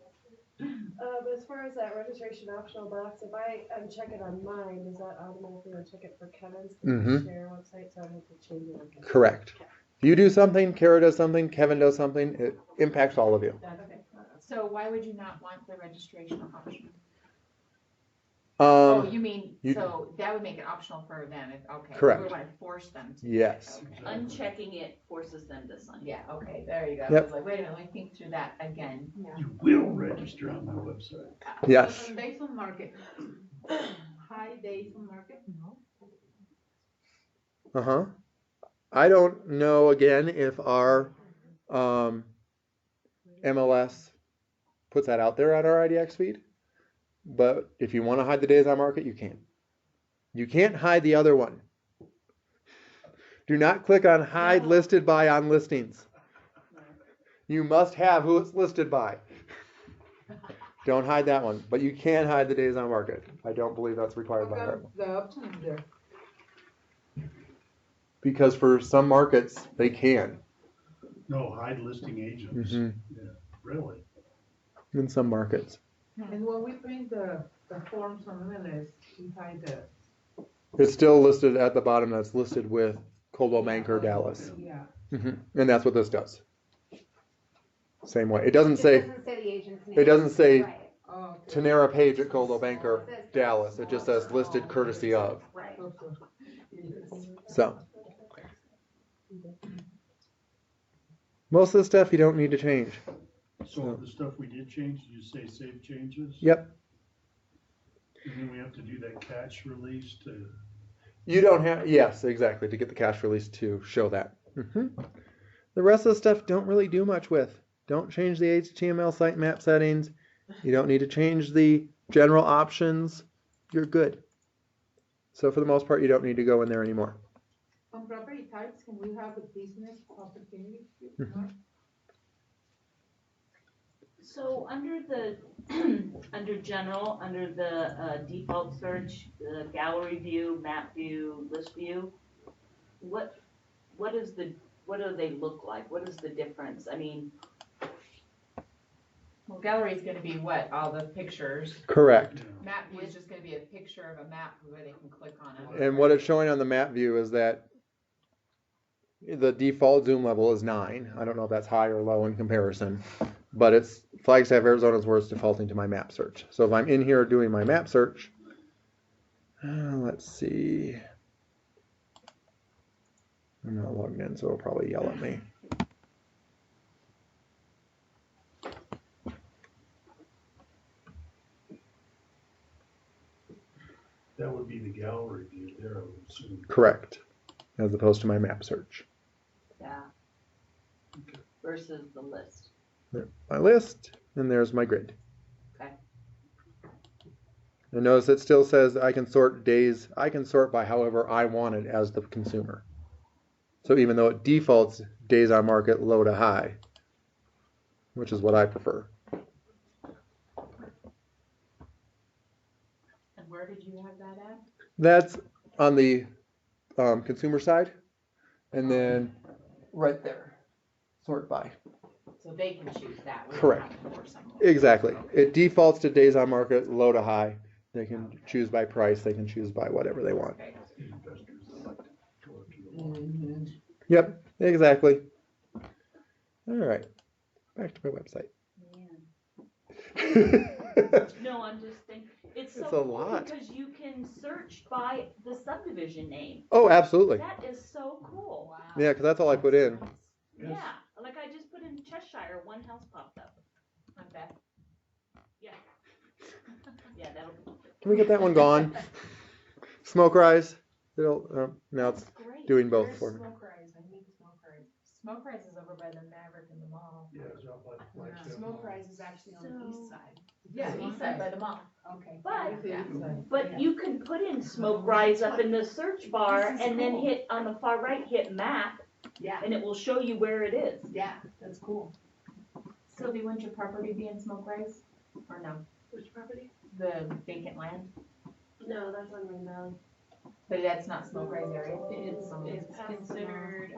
But as far as that registration optional box, if I uncheck it on mine, does that automatically uncheck it for Kevin's? Mhm. Share website, so I have to change it again. Correct. If you do something, Kara does something, Kevin does something, it impacts all of you. Okay. So why would you not want the registration optional? Oh, Um, you mean, you- so that would make it optional for them, okay. Correct. We want to force them to. yes. Okay. Unchecking it forces them to sign. Yeah, okay, there you go. I Yep. was like, wait a minute, let me think through that again. You will register on my website. Yes. On days on market. High days on market, no. Uh-huh. I don't know again if our MLS puts that out there on our IDX feed, but if you want to hide the days on market, you can. You can't hide the other one. Do not click on hide listed by on listings. You must have who it's listed by. Don't hide that one, but you can hide the days on market. I don't believe that's required by How our. come the option is there? Because for some markets, they can. No, hide listing agents. Mhm. Yeah, really? In some markets. And when we print the forms on MLS, we hide the. It's still listed at the bottom. That's listed with Coldwell Banker Dallas. Yeah. And that's what this does. Same way. It doesn't say, It doesn't say the agent's name. it doesn't say Right. Oh, okay. Tanera Page at Coldwell Banker Dallas. It just says listed courtesy of. Right. Okay. So. Most of the stuff you don't need to change. So the stuff we did change, did you say save changes? Yep. And then we have to do that catch release to, You don't have, yes, exactly, to get the cash release to show that. The rest of the stuff don't really do much with. Don't change the HTML sitemap settings. You don't need to change the general options. You're good. So for the most part, you don't need to go in there anymore. On property types, can we have a business opportunity? So under the, under general, under the default search, the gallery view, map view, list view, what what do they look like? What is the difference? I mean, Well, gallery is gonna be what, all the pictures. Correct. Map view is just gonna be a picture of a map where they can click on it. And what it's showing on the map view is that the default zoom level is 9. I don't know if that's high or low in comparison, but it's Flagstaff, Arizona is where it's defaulting to my map search. So if I'm in here doing my map search, let's see. I'm not logged in, so it'll probably yell at me. That would be the gallery view there, I would assume. Correct, as opposed to my map search. yeah. Versus the list. There's my list, and there's my grid. Okay. And notice it still says I can sort days, I can sort by however I want it as the consumer. So even though it defaults days on market low to high, which is what I prefer. And where did you have that at? That's on the consumer side, and then right there, sort by. So they can choose that. We don't Correct. have to force them. Exactly. It defaults to days on market low to high. They can choose by price. They can choose by whatever they want. Okay. Investors elect to go to the Yep, exactly. All right, back to my website. Man. No, I'm just thinking, it's so It's a cool lot. because you can search by the subdivision name. Oh, absolutely. That is so cool. Wow. Yeah, because that's all I put in. Yes. Yeah, like I just put in Cheshire, one house popped up. Not bad. Yeah. Yeah, that'll be. Can we get that one gone? Smoke rise. It'll, now it's Great. doing both Where's for me. Smoke Rise? I need Smoke Rise. Smoke Rise is over by the Maverick in the mall. Yeah, it's out by the Flagstaff Smoke Mall. Rise is actually on the So- east side. Yeah, east side by the mall. Okay. But- Yeah. But you can put in smoke rise up in the search bar This is and then cool. hit on the far right, hit map, Yeah, and it will show you where it is. yeah, that's cool. Sylvie, wouldn't your property be in Smoke Rise? Or no? Which property? The vacant land? No, that's on Green Valley. But that's not Smoke Rise area. It's It's considered,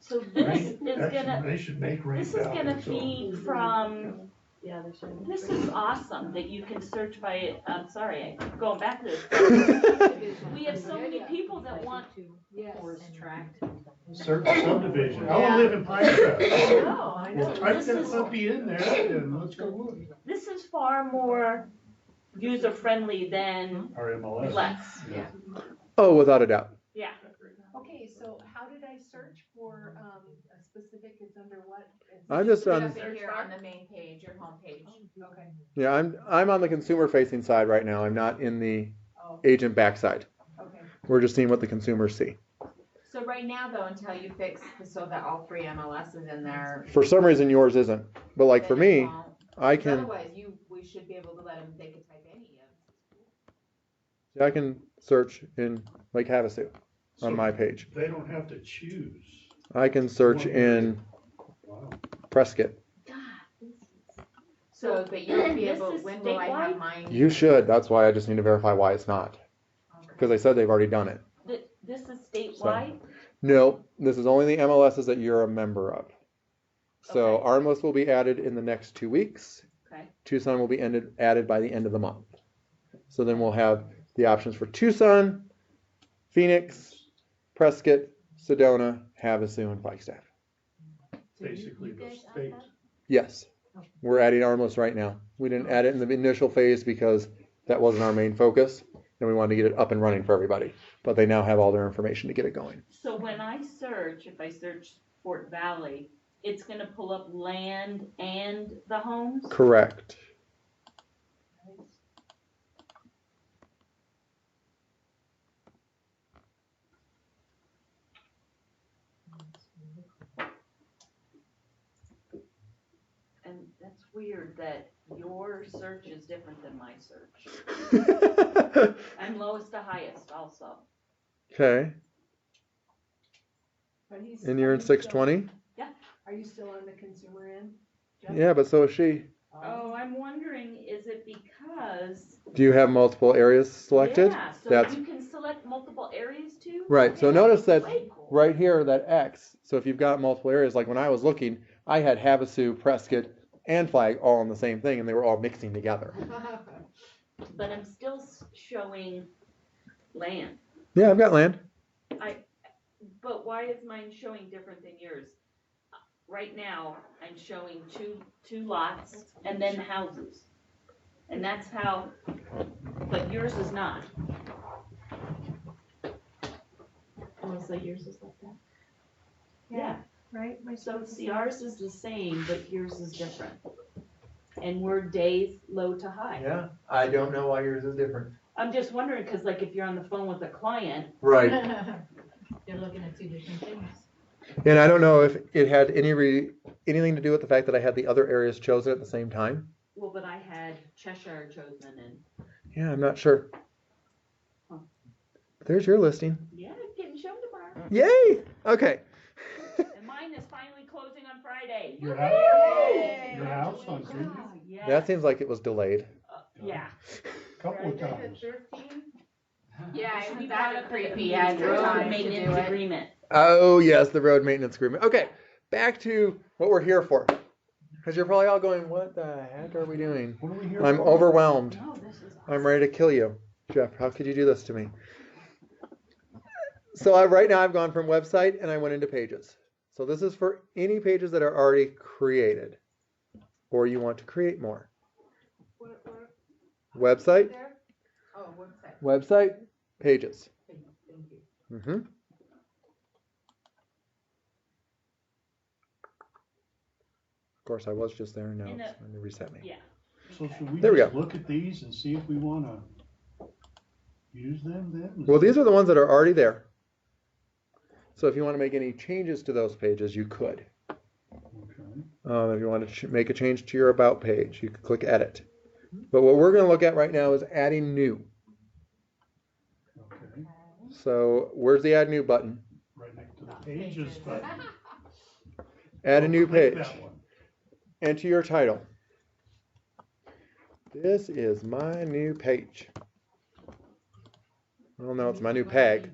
So this Rain- is actually, gonna, They should make rain. this is gonna feed from, yeah, they should. this is awesome that you can search by, I'm sorry, I keep going back to this. We have so many people that want, Yes. Certain subdivision. I wanna live in Pinecrest. No, I know. Well, type This that is- puppy in there and let's go look. this is far more user-friendly than Our MLS. Lex. Yeah. Oh, without a doubt. Yeah. Okay, so how did I search for, a specific, it's under what? It's- I'm just Put it on. up in here on the main page, your home page. Okay, Yeah, I'm on the consumer facing side right now. I'm not in the oh, agent backside. okay. We're just seeing what the consumers see. So right now though, until you fix so that all three MLS is in there. For some reason, yours isn't. But like for then it me, won't. I 'Cause can Otherwise, we should be able to let them, they could type any of. I can search in Lake Havasu on my page. They don't have to choose. I can search in Wow. Prescott. So, but you'll be This able, is when will I have statewide? mine? You should. That's why I just need to verify why it's not. Because they said they've already done it. This is statewide? No, this is only the MLSs that you're a member of. So Okay. Armless will be added in the next 2 weeks. Okay. Tucson will be added by the end of the month. So then we'll have the options for Tucson, Phoenix, Prescott, Sedona, Havasu, and Flagstaff. Basically the state. Yes, we're adding Armless right now. We didn't add it in the initial phase because that wasn't our main focus, and we wanted to get it up and running for everybody. But they now have all their information to get it going. So when I search, if I search Fort Valley, it's gonna pull up land and the homes? Correct. And that's weird that your search is different than my search. I'm lowest to highest also. Okay, But he's. and you're are in you still- 620? Are you still on the consumer end? Jeff? Yeah, but so is she. Oh, I'm wondering, is it because Do you have multiple areas selected? Yeah, so That's you can select multiple areas too? right. So Okay, notice that way cool. right here, that X. So if you've got multiple areas, like when I was looking, I had Havasu, Prescott, and Flag all in the same thing, and they were all mixing together. But I'm still showing land. Yeah, I've got land. But why is mine showing different than yours? Right now, I'm showing two lots and then houses. And that's how, but yours is not. Honestly, yours is like that. Yeah. Right? My So son's see, the ours is the same, but yours is different. And we're days low to high. Yeah, I don't know why yours is different. I'm just wondering, cause like if you're on the phone with a client, Right. You're looking at two different things. And I don't know if it had anything to do with the fact that I had the other areas chosen at the same time. well, but I had Cheshire chosen and, Yeah, I'm not sure. Huh. There's your listing. yeah, it's getting shown tomorrow. Yay! Okay. And mine is finally closing on Friday. Your house, Yay! your house on Greenview, Ah, yes. That seems like it was delayed. Yeah. couple of times. Yeah, We isn't brought that up creepy? the I had road time to maintenance do it. agreement. Oh, yes, the road maintenance agreement. Okay, back to what we're here for. Because you're probably all going, what the heck are we doing? What are we here I'm for? overwhelmed. No, this is awesome. I'm ready to kill you. Jeff, how could you do this to me? So right now I've gone from website and I went into pages. So this is for any pages that are already created or you want to create more. Website, There? Oh, website. website, pages. Thank you. Mm-hmm. Of course, I was just there. Now And it's going to reset me. Yeah. So should we There we just go. look at these and see if we wanna use them then? Well, these are the ones that are already there. So if you want to make any changes to those pages, you could. Okay. If you want to make a change to your About page, you can click Edit. But what we're going to look at right now is adding new. Okay, So where's the Add New button? right next to the pages button. Add a new Click page. that one. Enter your title. This is my new page. Well, no, it's my new peg.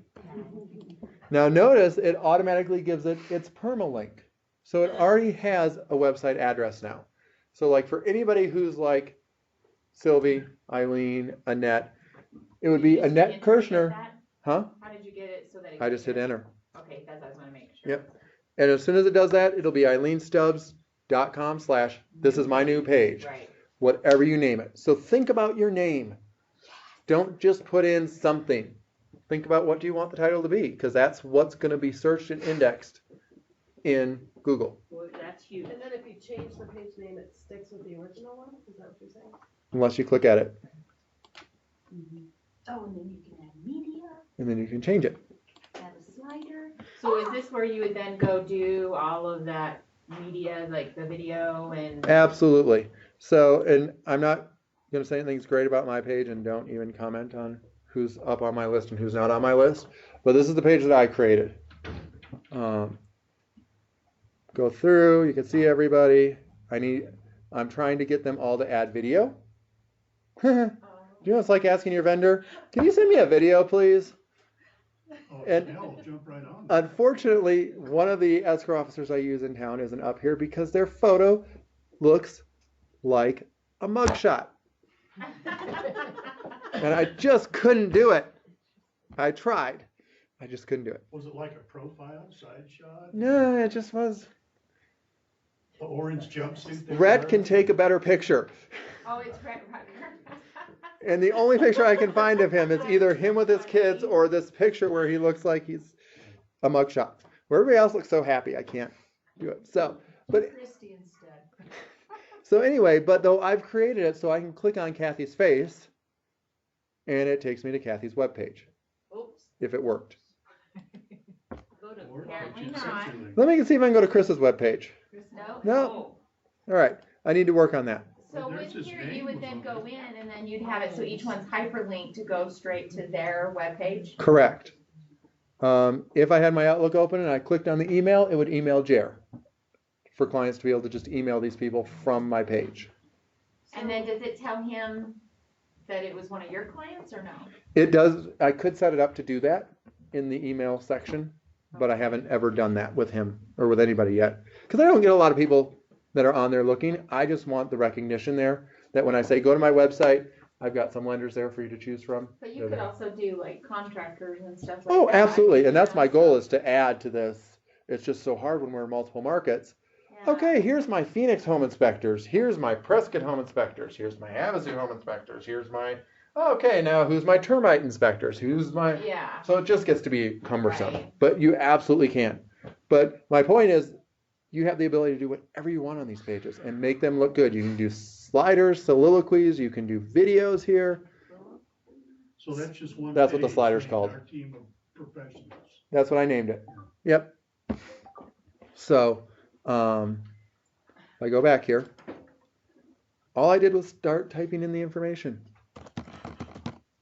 Now notice it automatically gives it its permalink. So it already has a website address now. So like for anybody who's like Sylvie, Eileen, Annette, it would be Did you Annette enter to get Kirschner. that? Huh? How did you get it so that it I just hit came enter. here? Okay, that's what I was gonna make sure. Yep. And as soon as it does that, it'll be eileenstubbs.com/this is my new page. Right. Whatever you name it. So think about your name. Don't just put in something. Think about what do you want the title to be, because that's what's going to be searched and indexed in Google. Well, that's huge. And then if you change the page name, it sticks with the original one? Is that what you're saying? Unless you click edit. Oh, and then you can add media, And then you can change it. add a slider. So is this where you would then go do all of that media, like the video and? Absolutely. So, and I'm not going to say anything's great about my page, and don't even comment on who's up on my list and who's not on my list. But this is the page that I created. Go through, you can see everybody. I'm trying to get them all to add video. You know, it's like asking your vendor, can you send me a video, please? Oh, And- yeah, I'll jump right on. Unfortunately, one of the escrow officers I use in town isn't up here because their photo looks like a mugshot. And I just couldn't do it. I tried. I just couldn't do it. Was it like a profile, side shot? No, it just was. The orange jumpsuit? they Rhett were can take a better picture. Oh, it's Red Rocker. And the only picture I can find of him is either him with his kids or this picture where he looks like he's a mugshot. Where everybody else looks so happy, I can't do it. So, but Christie instead. so anyway, but though I've created it so I can click on Kathy's face and it takes me to Kathy's webpage, Oops. if it worked. Go to Or Apparently did you not. censor them? Let me see if I can go to Chris's webpage. No. No. Oh, All right. I need to work on that. So Well, with there's his here, name you would was then on go it. in and then you'd have it so each one's hyperlinked to go straight to their webpage. Correct. If I had my Outlook open and I clicked on the email, it would email Jer for clients to be able to just email these people from my page. And then does it tell him that it was one of your clients or no? It does, I could set it up to do that in the email section, but I haven't ever done that with him or with anybody yet. Because I don't get a lot of people that are on there looking. I just want the recognition there that when I say go to my website, I've got some lenders there for you to choose from. But you They're could there. also do like contractors and stuff like that. Oh, absolutely. And you that's know, my goal so- is to add to this. It's just so hard when we're in multiple markets. Yeah. Okay, here's my Phoenix home inspectors. Here's my Prescott home inspectors. Here's my Havasu home inspectors. Here's my, okay, now who's my termite inspectors? Who's my, Yeah. so it just gets to be cumbersome. Right. But you absolutely can. But my point is, you have the ability to do whatever you want on these pages and make them look good. You can do sliders, soliloquies, you can do videos here. So that's just one. That's what the page slider's saying called. Our team of professionals. That's what I named it. Yep. So, if I go back here, all I did was start typing in the information.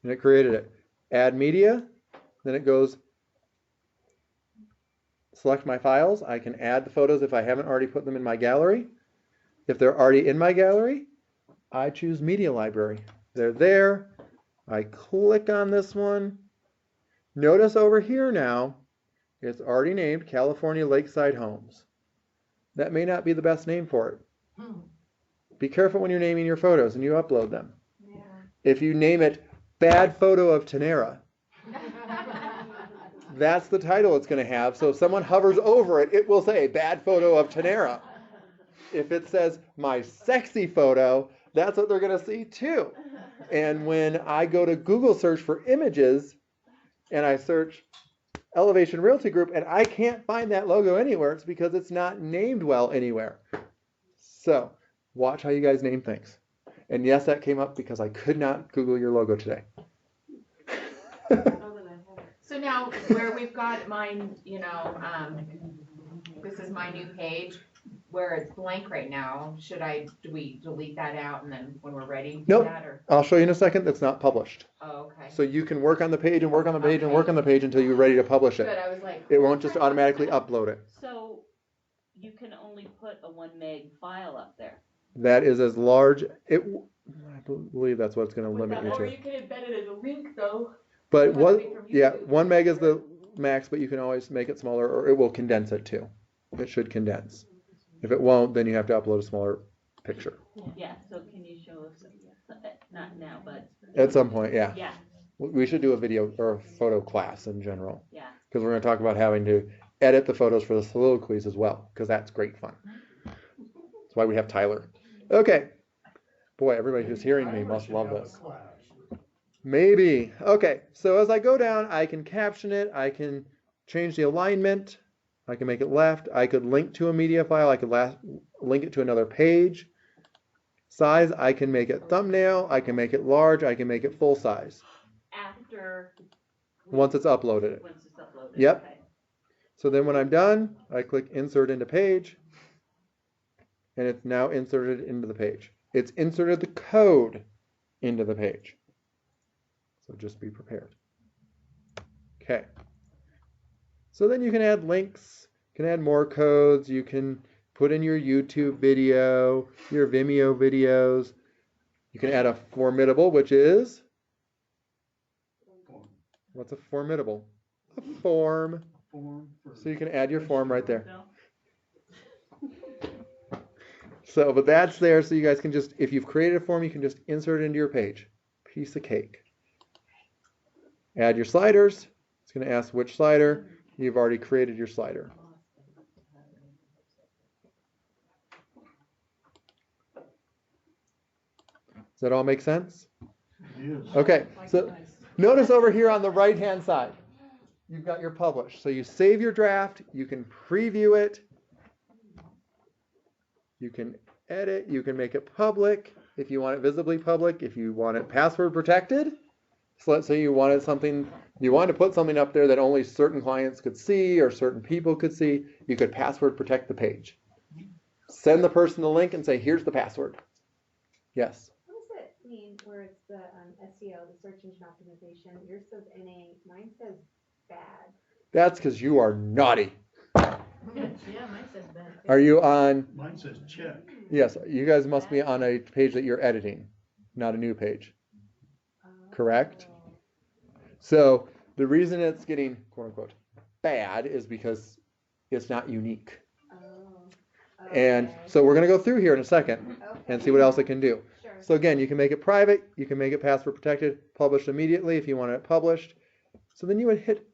And it created it. Add media, then it goes, select my files. I can add the photos if I haven't already put them in my gallery. If they're already in my gallery, I choose media library. They're there. I click on this one. Notice over here now, it's already named California Lakeside Homes. That may not be the best name for it. Be careful when you're naming your photos and you upload them. Yeah. If you name it Bad Photo of Tenera, that's the title it's going to have. So if someone hovers over it, it will say Bad Photo of Tenera. If it says My Sexy Photo, that's what they're going to see too. And when I go to Google search for images and I search Elevation Realty Group and I can't find that logo anywhere, it's because it's not named well anywhere. So watch how you guys name things. And yes, that came up because I could not Google your logo today. So now where we've got mine, you know, this is my new page where it's blank right now. Do we delete that out and then when we're ready do Nope. that or? I'll show you in a second. That's not published. Oh, okay. So you can work on the page and work on the page and work on the page until you're ready to publish Good, it. I was like. It won't just automatically upload it. So you can only put a 1 meg file up there. That is as large. I believe that's what it's going to limit you Or to. you can embed it as a link though. But Whether what? it be from Yeah, YouTube. 1 meg is the max, but you can always make it smaller, or it will condense it too. It should condense. If it won't, then you have to upload a smaller picture. Yeah, so can you show us, not now, but, At some point, yeah. yeah, We should do a video or a photo class in general. yeah. Because we're going to talk about having to edit the photos for the soliloquies as well, because that's great fun. That's why we have Tyler. Okay. Boy, everybody who's hearing me must love this. Maybe. Okay, so as I go down, I can caption it, I can change the alignment, I can make it left, I could link to a media file, I could link it to another page. Size, I can make it thumbnail, I can make it large, I can make it full size. After. Once it's uploaded. Once it's uploaded. Yep. Okay. So then when I'm done, I click insert into page, and it's now inserted into the page. It's inserted the code into the page. So just be prepared. Okay. So then you can add links, you can add more codes, you can put in your YouTube video, your Vimeo videos. You can add a formidable, which is, what's a formidable? A form. So you can add your form right there. So, but that's there, so you guys can just, if you've created a form, you can just insert it into your page. Piece of cake. Add your sliders. It's going to ask which slider. You've already created your slider. Does that all make sense? Yes. Okay, so notice over here on the right-hand side, you've got your publish. So you save your draft, you can preview it, you can edit, you can make it public if you want it visibly public, if you want it password protected. So let's say you wanted to put something up there that only certain clients could see or certain people could see, you could password protect the page. Send the person the link and say, here's the password. Yes. What does it mean where it's the SEO, the search engine optimization? Yours says NA, mine says bad. That's because you are naughty. Yeah, mine says that. Are you on? Mine says check. Yes, you guys must be on a page that you're editing, not a new page. correct? So the reason it's getting quote unquote bad is because it's not unique. Oh. And Okay. so we're going to go through here in a second and see what else it can do. Sure. So again, you can make it private, you can make it password protected, published immediately if you want it published. So then you would hit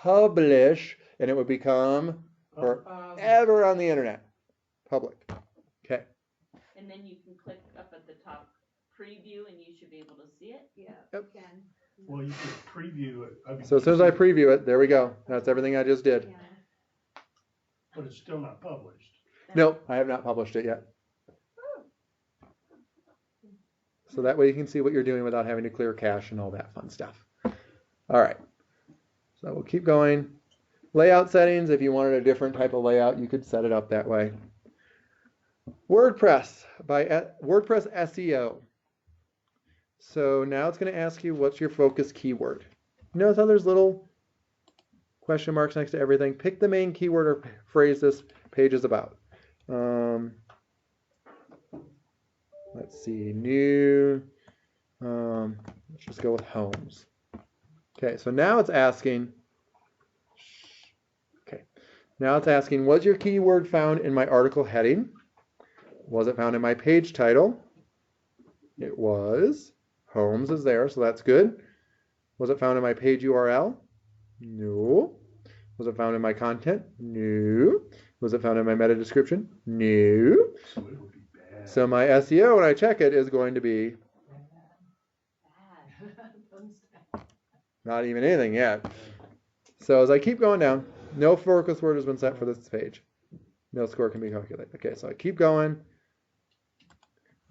publish and it would become forever on the internet. Public. Okay. And then you can click up at the top preview and you should be able to see it. Yeah, Yep. you can. Well, you could preview it. I mean, So as soon as I preview it, there we go. That's everything I just did. Yeah. But it's still not published. Nope, I have not published it yet. So that way you can see what you're doing without having to clear cache and all that fun stuff. All right. So we'll keep going. Layout settings, if you wanted a different type of layout, you could set it up that way. WordPress by WordPress SEO. So now it's going to ask you what's your focus keyword. Notice how there's little question marks next to everything. Pick the main keyword or phrase this page is about. Let's see, new, let's just go with homes. Okay, so now it's asking, was your keyword found in my article heading? Was it found in my page title? It was. Homes is there, so that's good. Was it found in my page URL? No. Was it found in my content? No. Was it found in my meta description? No. So it would be bad. So my SEO, when I check it, is going to be not even anything yet. So as I keep going down, no focus word has been set for this page. No score can be calculated. Okay, so I keep going.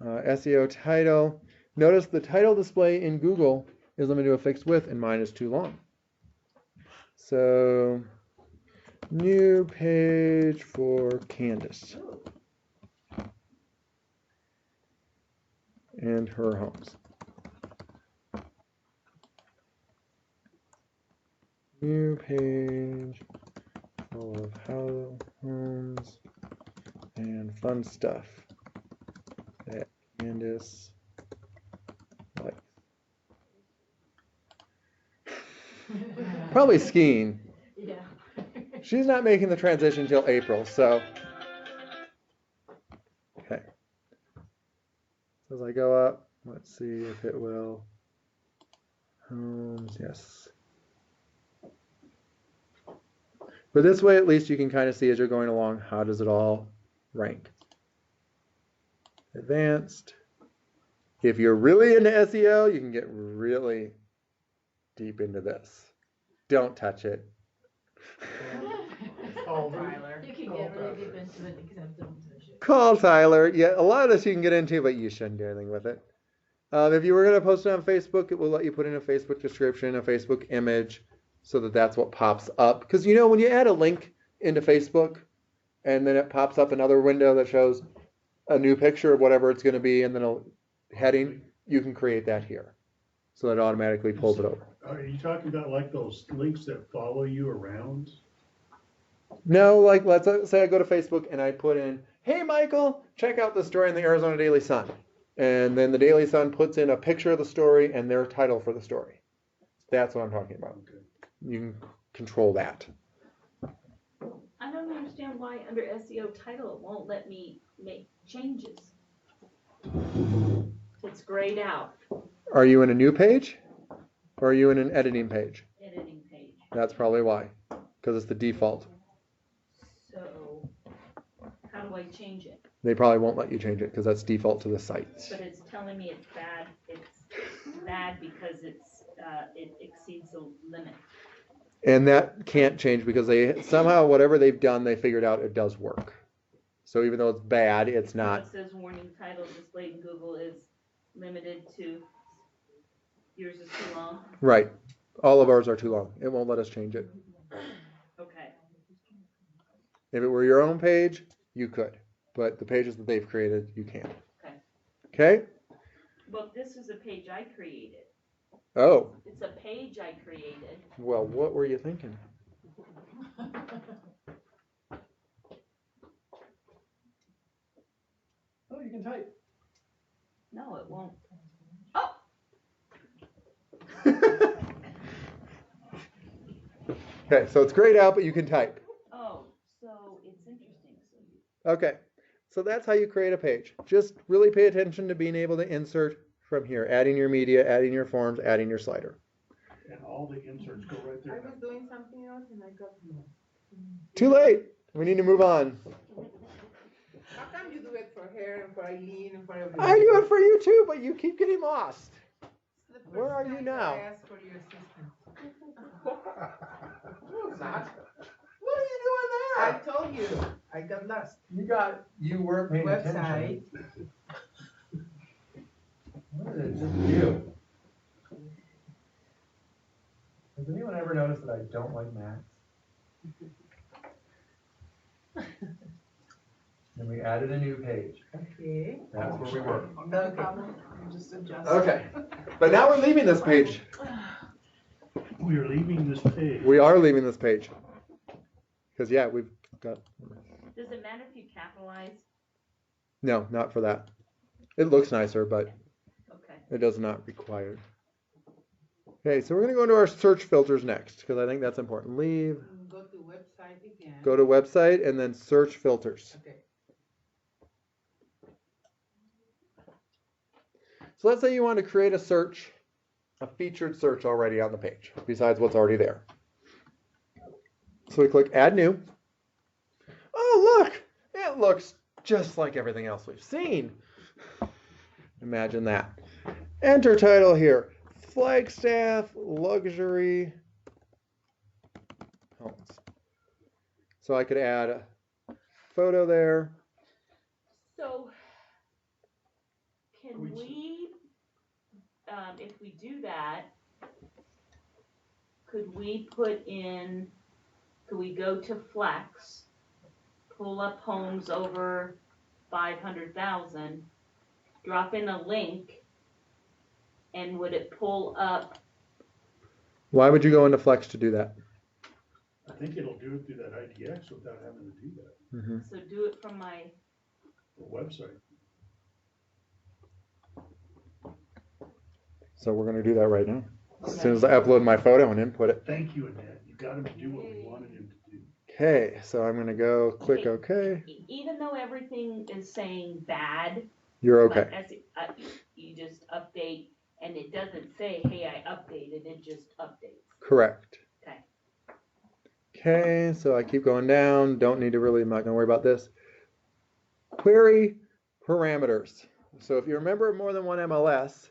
SEO title. Notice the title display in Google is limited to a fixed width and mine is too long. So new page for Candace and her homes. New page full of homes and fun stuff that Candace likes. Probably skiing. Yeah. She's not making the transition till April, so. Okay. So as I go up, let's see if it will. Homes, yes. But this way, at least you can kind of see as you're going along, how does it all rank? Advanced. If you're really into SEO, you can get really deep into this. Don't touch it. Tyler. You can get really deep into it, except don't touch it. Call Tyler. Yeah, a lot of this you can get into, but you shouldn't do anything with it. If you were going to post it on Facebook, it will let you put in a Facebook description, a Facebook image, so that that's what pops up. Because you know, when you add a link into Facebook, and then it pops up another window that shows a new picture of whatever it's going to be, and then a heading, you can create that here. So that automatically pulls it over. Are you talking about like those links that follow you around? No, like let's say I go to Facebook and I put in, hey Michael, check out the story in the Arizona Daily Sun. And then the Daily Sun puts in a picture of the story and their title for the story. That's what I'm talking about. Okay. You can control that. I don't understand why under SEO title it won't let me make changes. It's grayed out, Are you in a new page? Or are you in an editing page? editing page. That's probably why. Because it's the default. So how do I change it? They probably won't let you change it because that's default to the site. But it's telling me it's bad. It's bad because it exceeds the limit. And that can't change because they somehow, whatever they've done, they figured out it does work. So even though it's bad, it's not. It says warning title displayed in Google is limited to, yours is too long. Right. All of ours are too long. It won't let us change it. Okay. If it were your own page, you could. But the pages that they've created, you can't. Okay. Okay? Well, this is a page I created. Oh, It's a page I created. well, what were you thinking? Oh, you can type. No, it won't. Okay, so it's grayed out, but you can type. Oh, so it's interesting, so you. Okay, so that's how you create a page. Just really pay attention to being able to insert from here, adding your media, adding your forms, adding your slider. And all the inserts go right I there. was doing something else and I got lost. Too late. We need to move on. How come you do it for her and for Eileen and for everyone? I do it for you too, but you keep getting lost. It's the Where first are you time now? that I asked for your assistance. No, it's not. What are you doing I there? told you, I got lost. You weren't paying Website. What is it? Just you. Has anyone ever noticed that I don't like math? And we added a new page. Okay. That's where we were. Okay. Problem, you just adjust. Okay. But now we're leaving this page. We are leaving this page. We are leaving this page. Because, yeah, we've got. Does it matter if you capitalize? No, not for that. It looks nicer, but Okay. it does not require. Okay, so we're going to go into our search filters next because I think that's important. Leave, Go to website again. go to website, and then search filters. Okay. So let's say you want to create a search, a featured search already on the page, besides what's already there. So we click Add New. Oh, look! It looks just like everything else we've seen. Imagine that. Enter title here. Flagstaff Luxury Homes. So I could add a photo there. So, can we, if we do that, could we go to Flex, pull up homes over 500,000, drop in a link, and would it pull up? Why would you go into Flex to do that? I think it'll do it through that IDX without having to do that. Mm-hmm. So do it from my, The website. So we're going to do that right now. As soon as I upload my photo and input it. Thank you, Annette. You got him to do what we wanted him to do. Okay, so I'm going to go click OK. even though everything is saying bad, You're okay. but as you just update, and it doesn't say, hey, I updated, it just updates. Correct. Okay. Okay, so I keep going down. Don't need to really, I'm not going to worry about this. Query parameters. So if you remember more than one MLS,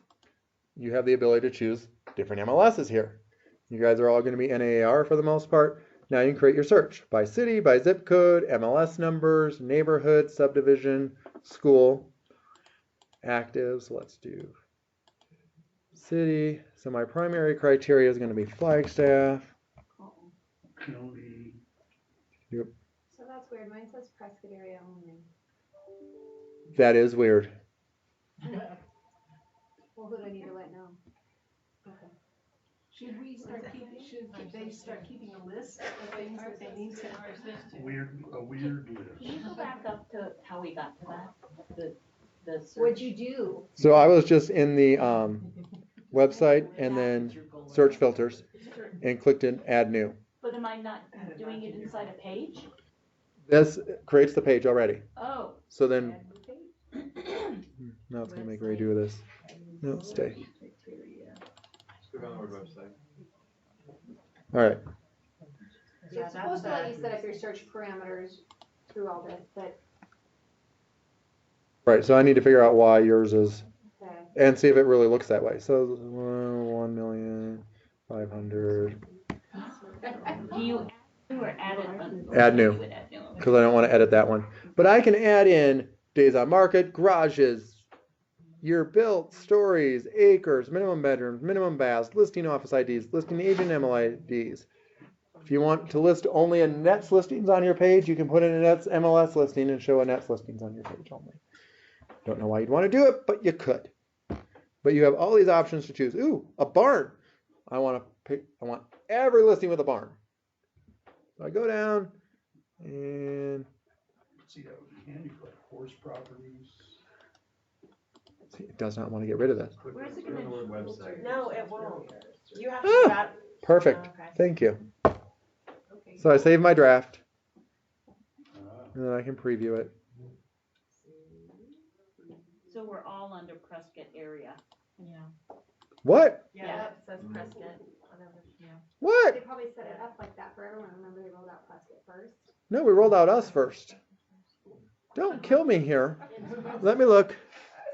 you have the ability to choose different MLSs here. You guys are all going to be NAR for the most part. Now you can create your search by city, by zip code, MLS numbers, neighborhood, subdivision, school, active. So let's do city. So my primary criteria is going to be Flagstaff. County. Yep. So that's weird, mine says Prescott area only. That is weird. Well, who do I need to let know? Okay. Should they start keeping a list of things that they need to? A weird list. Can you go back up to how we got to that? The search? What'd you do? So I was just in the website and then search filters and clicked in add new. But am I not doing it inside a page? This creates the page already. Oh. So then, now it's going to make redo this. No, stay. All right. So it's supposed to let you set up your search parameters through all this, but, Right, so I need to figure out why yours is, okay. and see if it really looks that way. So 1,500,000. Do you add new or add it? Add new. You would add new, okay. Because I don't want to edit that one. But I can add in days on market, garages, year built, stories, acres, minimum bedrooms, minimum baths, listing office IDs, listing agent MLIDs. If you want to list only a Nets listings on your page, you can put in a Nets MLS listing and show a Nets listings on your page only. Don't know why you'd want to do it, but you could. But you have all these options to choose. Ooh, a barn. I want every listing with a barn. So I go down and See, that would be handy for like horse properties. see, it does not want to get rid of this. Where's it gonna? No, it won't. You have to Ah, do that. Perfect. Okay. Thank you. So I save my draft, Ah, and then I can preview it. So we're all under Prescott area. Yeah. What? Yeah. It says Prescott, whatever, yeah. They What? probably set it up like that for everyone. Remember they rolled out Prescott first? No, we rolled out us first. Don't kill me here. Let me look.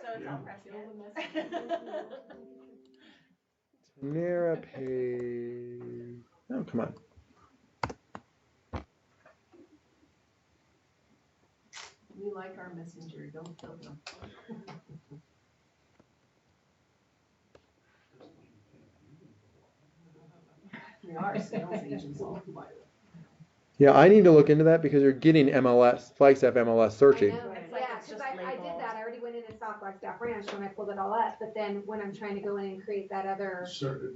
So it's all Prescott. Nera page. Oh, come on. We like our messenger, don't kill them. We are sales agents all the way. Yeah, I need to look into that because you're getting MLS, Flagstaff MLS searching. I know, It's like yeah, it's cause just I did labeled. that, I already went in and saw Flagstaff Ranch when I pulled it all up, but then when I'm trying to go in and create that other,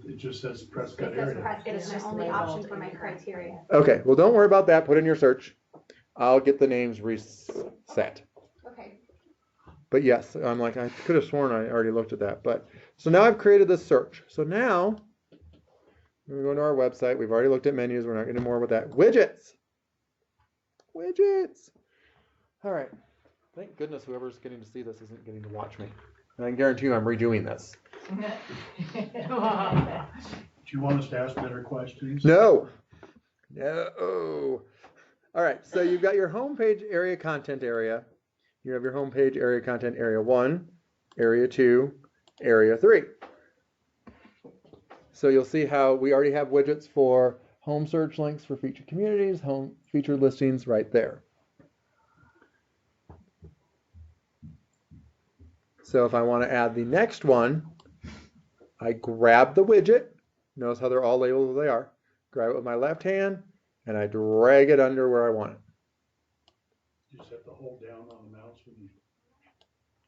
it just says it Prescott says area. Prescott It's is my just only labeled option for my incorrect. criteria. Okay, well, don't worry about that. Put in your search. I'll get the names reset. Okay, But yes, I'm like, I could have sworn I already looked at that. But so now I've created this search. So now we're going to our website. We've already looked at menus. We're not going to do more with that. Widgets. Widgets. All right. Thank goodness whoever's getting to see this isn't getting to watch me. And I can guarantee you I'm redoing this. Do you want us to ask better questions? No. No. All right. So you've got your homepage area content area. You have your homepage area content area 1, area 2, area 3. So you'll see how we already have widgets for home search links for featured communities, home featured listings right there. So if I want to add the next one, I grab the widget. Notice how they're all labeled as they are. Grab it with my left hand and I drag it under where I want it. You just have to hold down on the mouse when you,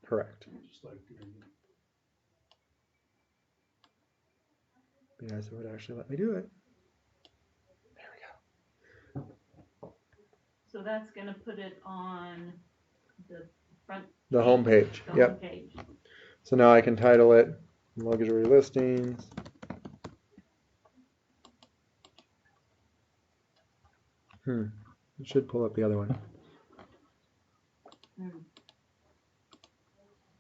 Correct. just like doing it. Be nice if it would actually let me do it. There we go. So that's gonna put it on the front. The home page. The Yep. homepage. So now I can title it Luxury Listings. It should pull up the other one. Hmm.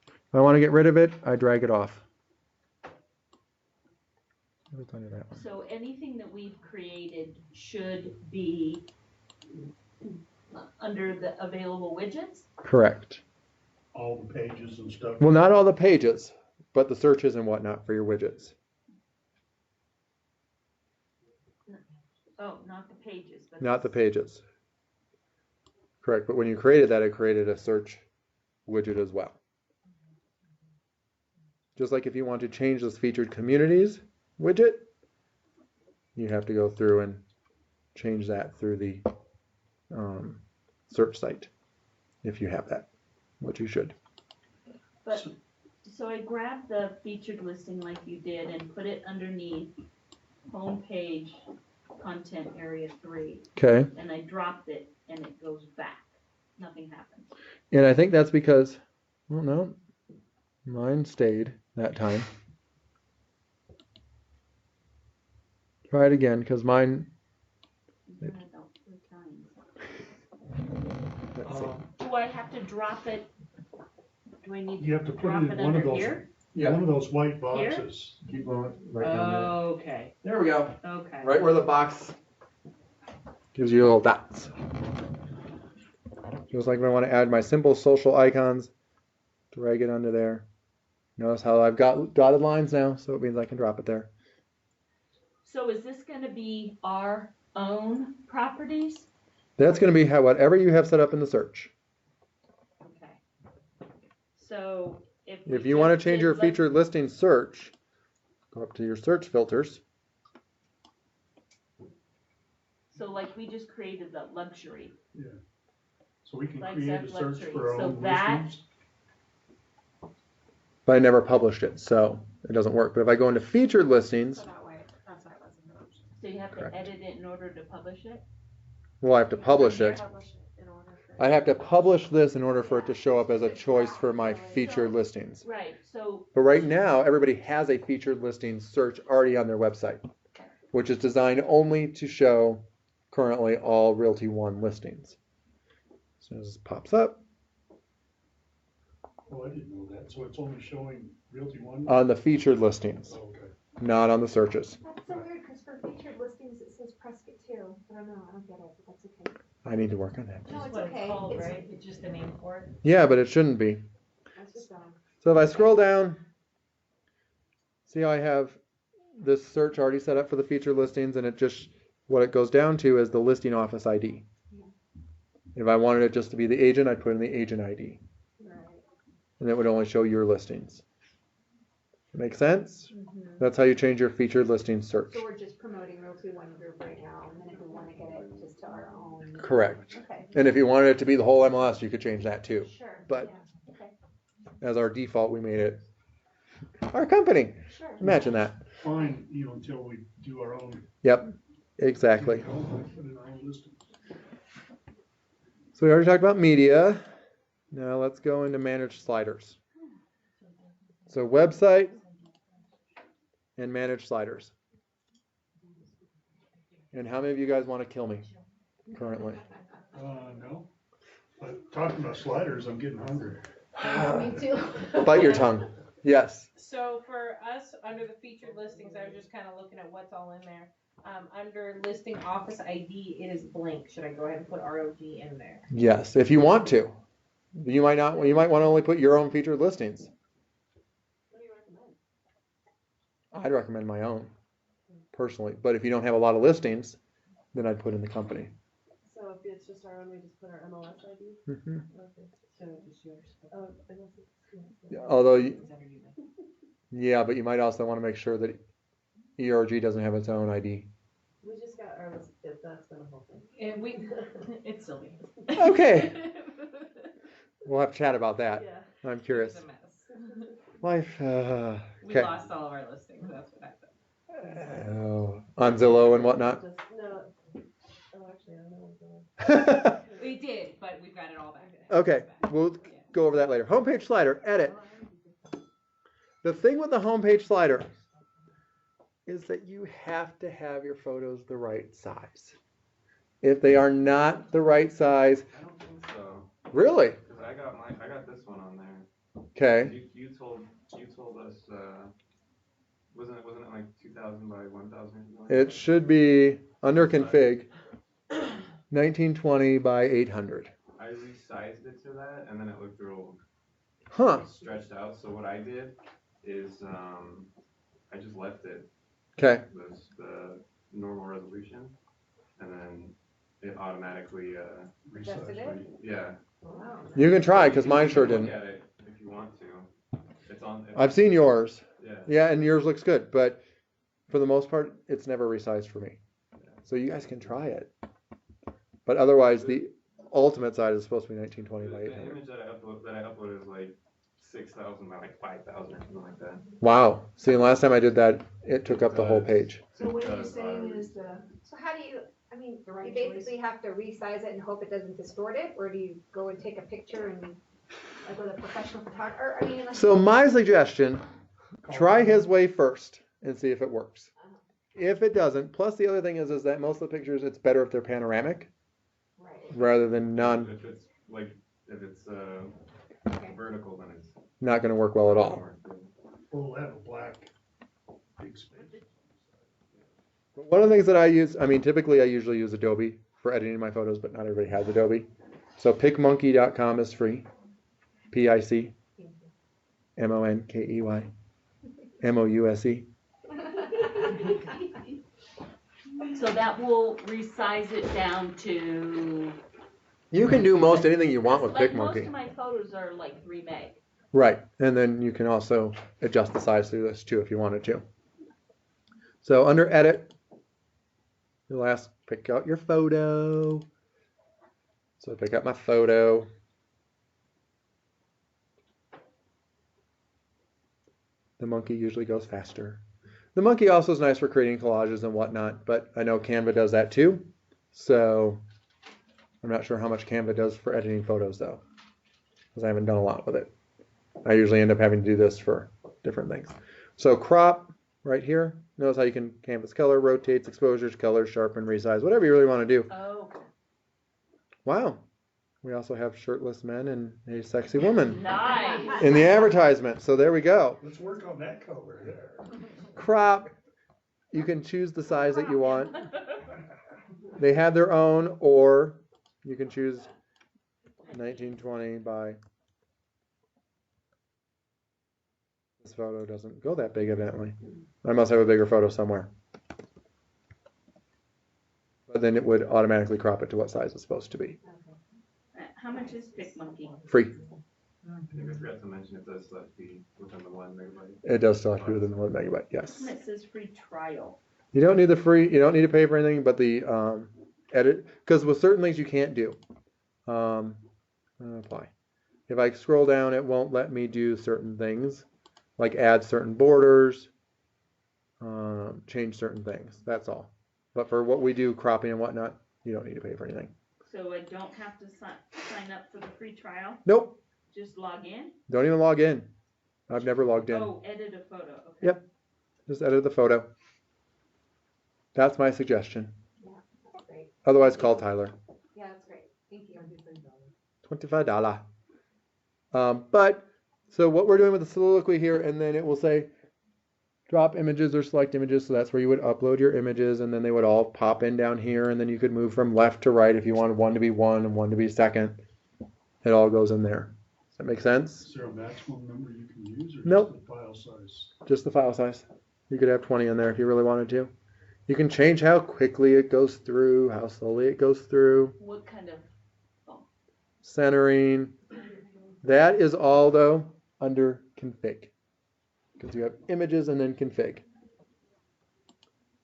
If I want to get rid of it, I drag it off. What's under that one? So anything that we've created should be under the available widgets? Correct. All the pages and stuff. Well, not all the pages, but the searches and whatnot for your widgets. Oh, not the pages, but. Not the pages. Correct, but when you created that, it created a search widget as well. Just like if you want to change this featured communities widget, you have to go through and change that through the search site, if you have that, which you should. But, so I grabbed the featured listing like you did and put it underneath homepage content area 3, Okay, and I dropped it and it goes back. Nothing happens. and I think that's because, well, no, mine stayed that time. Try it again, because mine, You've done it about 3 times. let's see. Do I have to drop it? Do I need You to have to put drop it it in one under of those, here? one of those white boxes. Keep going right down there. Okay, There we go. okay. Right where the box gives you little dots. Just like if I want to add my simple social icons, drag it under there. Notice how I've got dotted lines now, so it means I can drop it there. So is this gonna be our own properties? That's going to be how whatever you have set up in the search. Okay. So if. If we you want to just change did your like- featured listing search, go up to your search filters. So like we just created the luxury. So we can Like create a that search luxury. for our So own that- listings. But I never published it, so it doesn't work. But if I go into featured listings, So that way, that's why it wasn't an option. So you have Correct. to edit it in order to publish it? well, I have to publish it. Publish it in order for. I have to publish this in order for it to show up as a choice for my featured listings. Right, so, But right now, everybody has a featured listing search already on their website, which is designed only to show currently all Realty One listings. As soon as this pops up, Oh, I didn't know that. So it's only showing Realty One? on the featured listings, Oh, okay. not on the searches. That's so weird, because for featured listings, it says Prescott too. I don't know, I don't get it, but that's okay. I need to work on that. No, That's it's what okay. it's called, It's- right? It's just the name for it. Yeah, but it shouldn't be. That's just wrong. So if I scroll down, see how I have this search already set up for the featured listings, and it just, what it goes down to is the listing office ID. If I wanted it just to be the agent, I'd put in the agent ID. Right. And it would only show your listings. Make sense? Mm-hmm. That's how you change your featured listing search. So we're just promoting Realty One Group right now, and then if we want to get it just to our own. Correct. Okay. And if you wanted it to be the whole MLS, you could change that too. Sure. But yeah, okay. as our default, we made it our company. Sure. Imagine that. Fine, until we do our own. Yep, exactly. Put in our own listing. So we already talked about media. Now let's go into manage sliders. So website and manage sliders. And how many of you guys want to kill me currently? No. But talking about sliders, I'm getting hungry. Me too. Bite your tongue. Yes. So for us, under the featured listings, I was just kind of looking at what's all in there. Under listing office ID, it is blank. Should I go ahead and put ROG in there? Yes, if you want to. You might not. You might want to only put your own featured listings. What do you recommend? I'd recommend my own, personally. But if you don't have a lot of listings, then I'd put in the company. So if it's just our own, we just put our MLS ID? Mm-hmm. Okay. So just yours. Oh, unless it's, Yeah, although, yeah, but you might also want to make sure that ERG doesn't have its own ID. we just got our list, that's been a whole thing. And we, it's Sylvia. Okay. We'll have to chat about that. Yeah. I'm curious. It's a mess. Life. We Okay. lost all of our listings, that's what happened. Oh, on Zillow and whatnot. Just, no, oh, actually, I don't know what's going on. We did, but we've got it all back. Okay, we'll go over that later. Homepage slider, edit. The thing with the homepage slider is that you have to have your photos the right size. If they are not the right size, I don't think so. really? Because I got this one on there. Okay. You told us, wasn't it like 2,000 by 1,000 or something like It that? should be under config 1920 by 800. I resized it to that, and then it looked real Huh. stretched out. So what I did is I just left it Okay. the normal resolution, and then it automatically Adjusted it? yeah. Wow. You can try because mine You sure can look didn't. at it if you want to. It's on. I've seen yours. Yeah. Yeah, and yours looks good, but for the most part, it's never resized for me. So you guys can try it. But otherwise, the ultimate size is supposed to be 1920 by The 800. image that I uploaded is like 6,000 by like 5,000 or something like that. Wow. See, last time I did that, it took up the whole page. So what you're Because, saying is the, So how do you, I mean, The right you basically have to resize it and hope it doesn't distort it, or do you go and take a picture and, like with a professional photographer, I mean, like. So my suggestion, try his way first and see if it works. If it doesn't, plus the other thing is that most of the pictures, it's better if they're panoramic Right. rather than none, If it's Okay. vertical, then it's not going to work well at all. We'll have a black big space. But one of the things that I use, I mean, typically I usually use Adobe for editing my photos, but not everybody has Adobe. So picmonkey.com is free. PIC MONKEY MOUSE. So that will resize it down to. You can do most anything you want with Like most PicMonkey. of my photos are like 3 meg. Right, and then you can also adjust the size through this too if you wanted to. So under edit, you'll ask, pick out your photo. So I pick out my photo. The monkey usually goes faster. The monkey also is nice for creating collages and whatnot, but I know Canva does that too. So I'm not sure how much Canva does for editing photos though, because I haven't done a lot with it. I usually end up having to do this for different things. So crop, right here. Notice how you can canvas color, rotates, exposures, colors, sharpen, resize, whatever you really want to do. Oh, Wow. We also have shirtless men and a sexy woman nice. in the advertisement. So there we go. Let's work on that color there. Crop. You can choose the size that you want. They have their own, or you can choose 1920 by. This photo doesn't go that big, evidently. I must have a bigger photo somewhere. But then it would automatically crop it to what size it's supposed to be. How much is PicMonkey? Free. I think I forgot to mention it does still have to be within the 1 megabyte. It does still have to be within 1 megabyte, yes. It says free trial. You don't need the free, you don't need to pay for anything, but the edit, because with certain things you can't do. Apply. If I scroll down, it won't let me do certain things, like add certain borders, change certain things. That's all. But for what we do, cropping and whatnot, you don't need to pay for anything. So I don't have to sign up for the free trial? Nope. Just log in? Don't even log in. I've never logged in. Oh, edit a photo. Okay. Yep. Just edit the photo. That's my suggestion. Yeah, that's great. Otherwise, call Tyler. Yeah, that's great. Thank you. $25. But, so what we're doing with the soliloquy here, and then it will say drop images or select images, so that's where you would upload your images, and then they would all pop in down here, and then you could move from left to right if you wanted one to be 1 and one to be 2nd. It all goes in there. Does that make sense? Is there a maximum number you can use, or Nope. just the file size? Just the file size. You could have 20 in there if you really wanted to. You can change how quickly it goes through, how slowly it goes through. What kind of, Centering. That is all, though, under config. Because you have images and then config.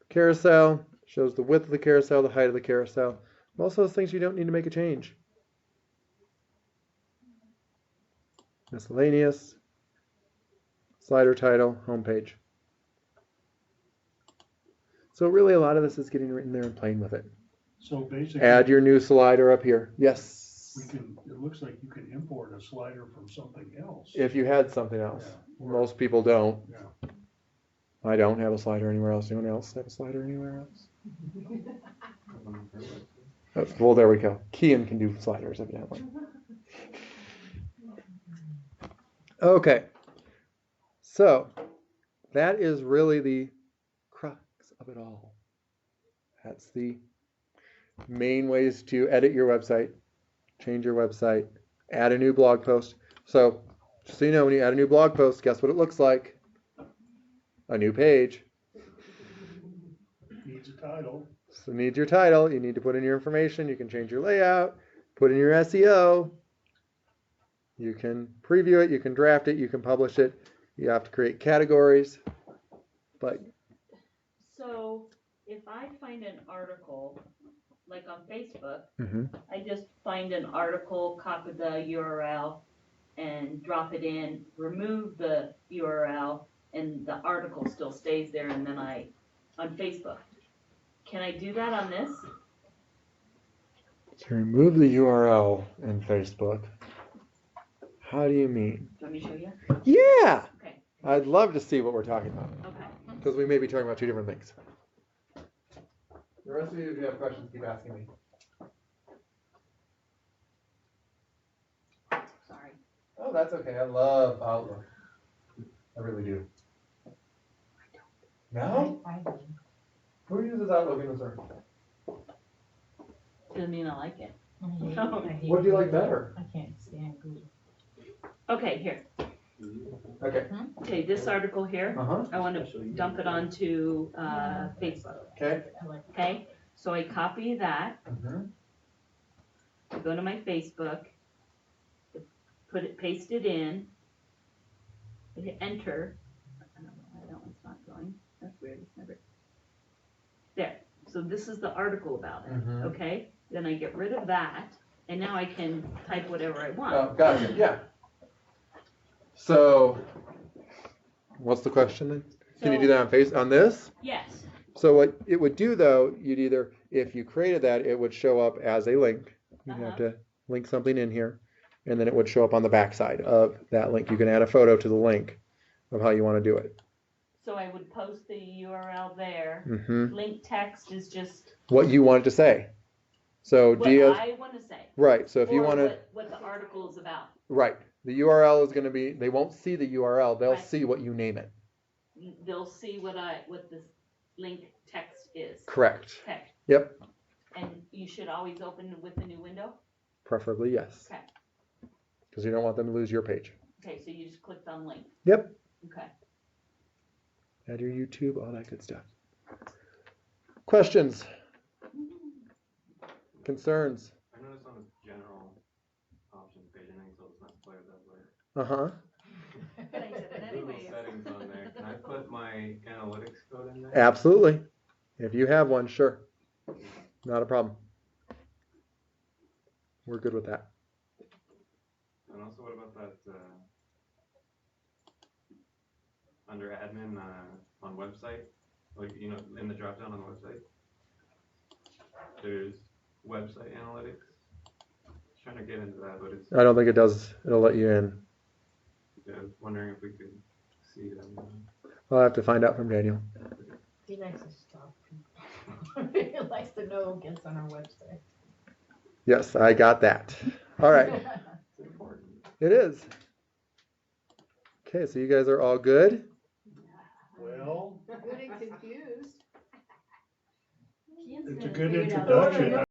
Carousel shows the width of the carousel, the height of the carousel. Most of those things you don't need to make a change. Miscellaneous. Slider title, homepage. So really a lot of this is getting written there and playing with it. So basically. Add your new slider up here. Yes. It looks like you can import a slider from something else. If you had something else. Yeah. Most people don't. Yeah. I don't have a slider anywhere else. Anyone else have a slider anywhere else? Well, there we go. Kian can do sliders, evidently. Okay. So, that is really the crux of it all. That's the main ways to edit your website, change your website, add a new blog post. So, just so you know, when you add a new blog post, guess what it looks like? A new page. Needs a title. So it needs your title. You need to put in your information. You can change your layout, put in your SEO. You can preview it. You can draft it. You can publish it. You have to create categories. But so if I find an article, like on Facebook, mhm. I just find an article, copy the URL, and drop it in, remove the URL, and the article still stays there, and then on Facebook. Can I do that on this? To remove the URL in Facebook. How do you mean? Do you want me to show you? Yeah! Okay. I'd love to see what we're talking about. Okay. Because we may be talking about two different things. The rest of you, if you have questions, keep asking me. Sorry. Oh, that's okay. I love Outlook. I really do. No? Who uses Outlook in this room? Doesn't mean I like it. What do you like better? I can't stand Google. Okay, here. Okay. Okay, this article here, Uh-huh. I want to dump it onto Facebook. Okay. Okay, so I copy that, Mhm. I go to my Facebook, paste it in, I hit enter. I don't know why that one's not going. That's weird. It's never. There. So this is the article about it. Mhm. Okay. Then I get rid of that, and now I can type whatever I want. Oh, gotcha. Yeah. So, what's the question then? Can you do that on this? Yes. So what it would do though, you'd either, if you created that, it would show up as a link. You'd have to link something in here, and then it would show up on the back side of that link. You can add a photo to the link of how you want to do it. So I would post the URL there. Mm-hmm. Link text is just What you want it to say. So what Gia's, I want to say. right, so if you Or want to, what the article is about. right, the URL is going to be, they won't see the URL, they'll Right. see what you name it. They'll see what the link text is. Correct. Okay. Yep. And you should always open with a new window? Preferably yes. Okay. Because you don't want them to lose your page. Okay, so you just clicked on link. Yep. Okay. Add your YouTube, all that good stuff. Questions? Concerns? I noticed on the general options page, I know you told us not to play with that later. Uh-huh. But I did it Google anyways. settings on there. Can I put my analytics code in there? Absolutely. If you have one, sure. Not a problem. We're good with that. And also, what about that, under admin, on website? Like, you know, in the drop down on the website? There's website analytics. Trying to get into that, but it's, I don't think it does. It'll let you in. yeah, I was wondering if we could see them. I'll have to find out from Daniel. He likes to stop people. He likes to know who gets on our website. Yes, I got that. All right. It's important. It is. Okay, so you guys are all good? Well, Good and confused. it's a good introduction.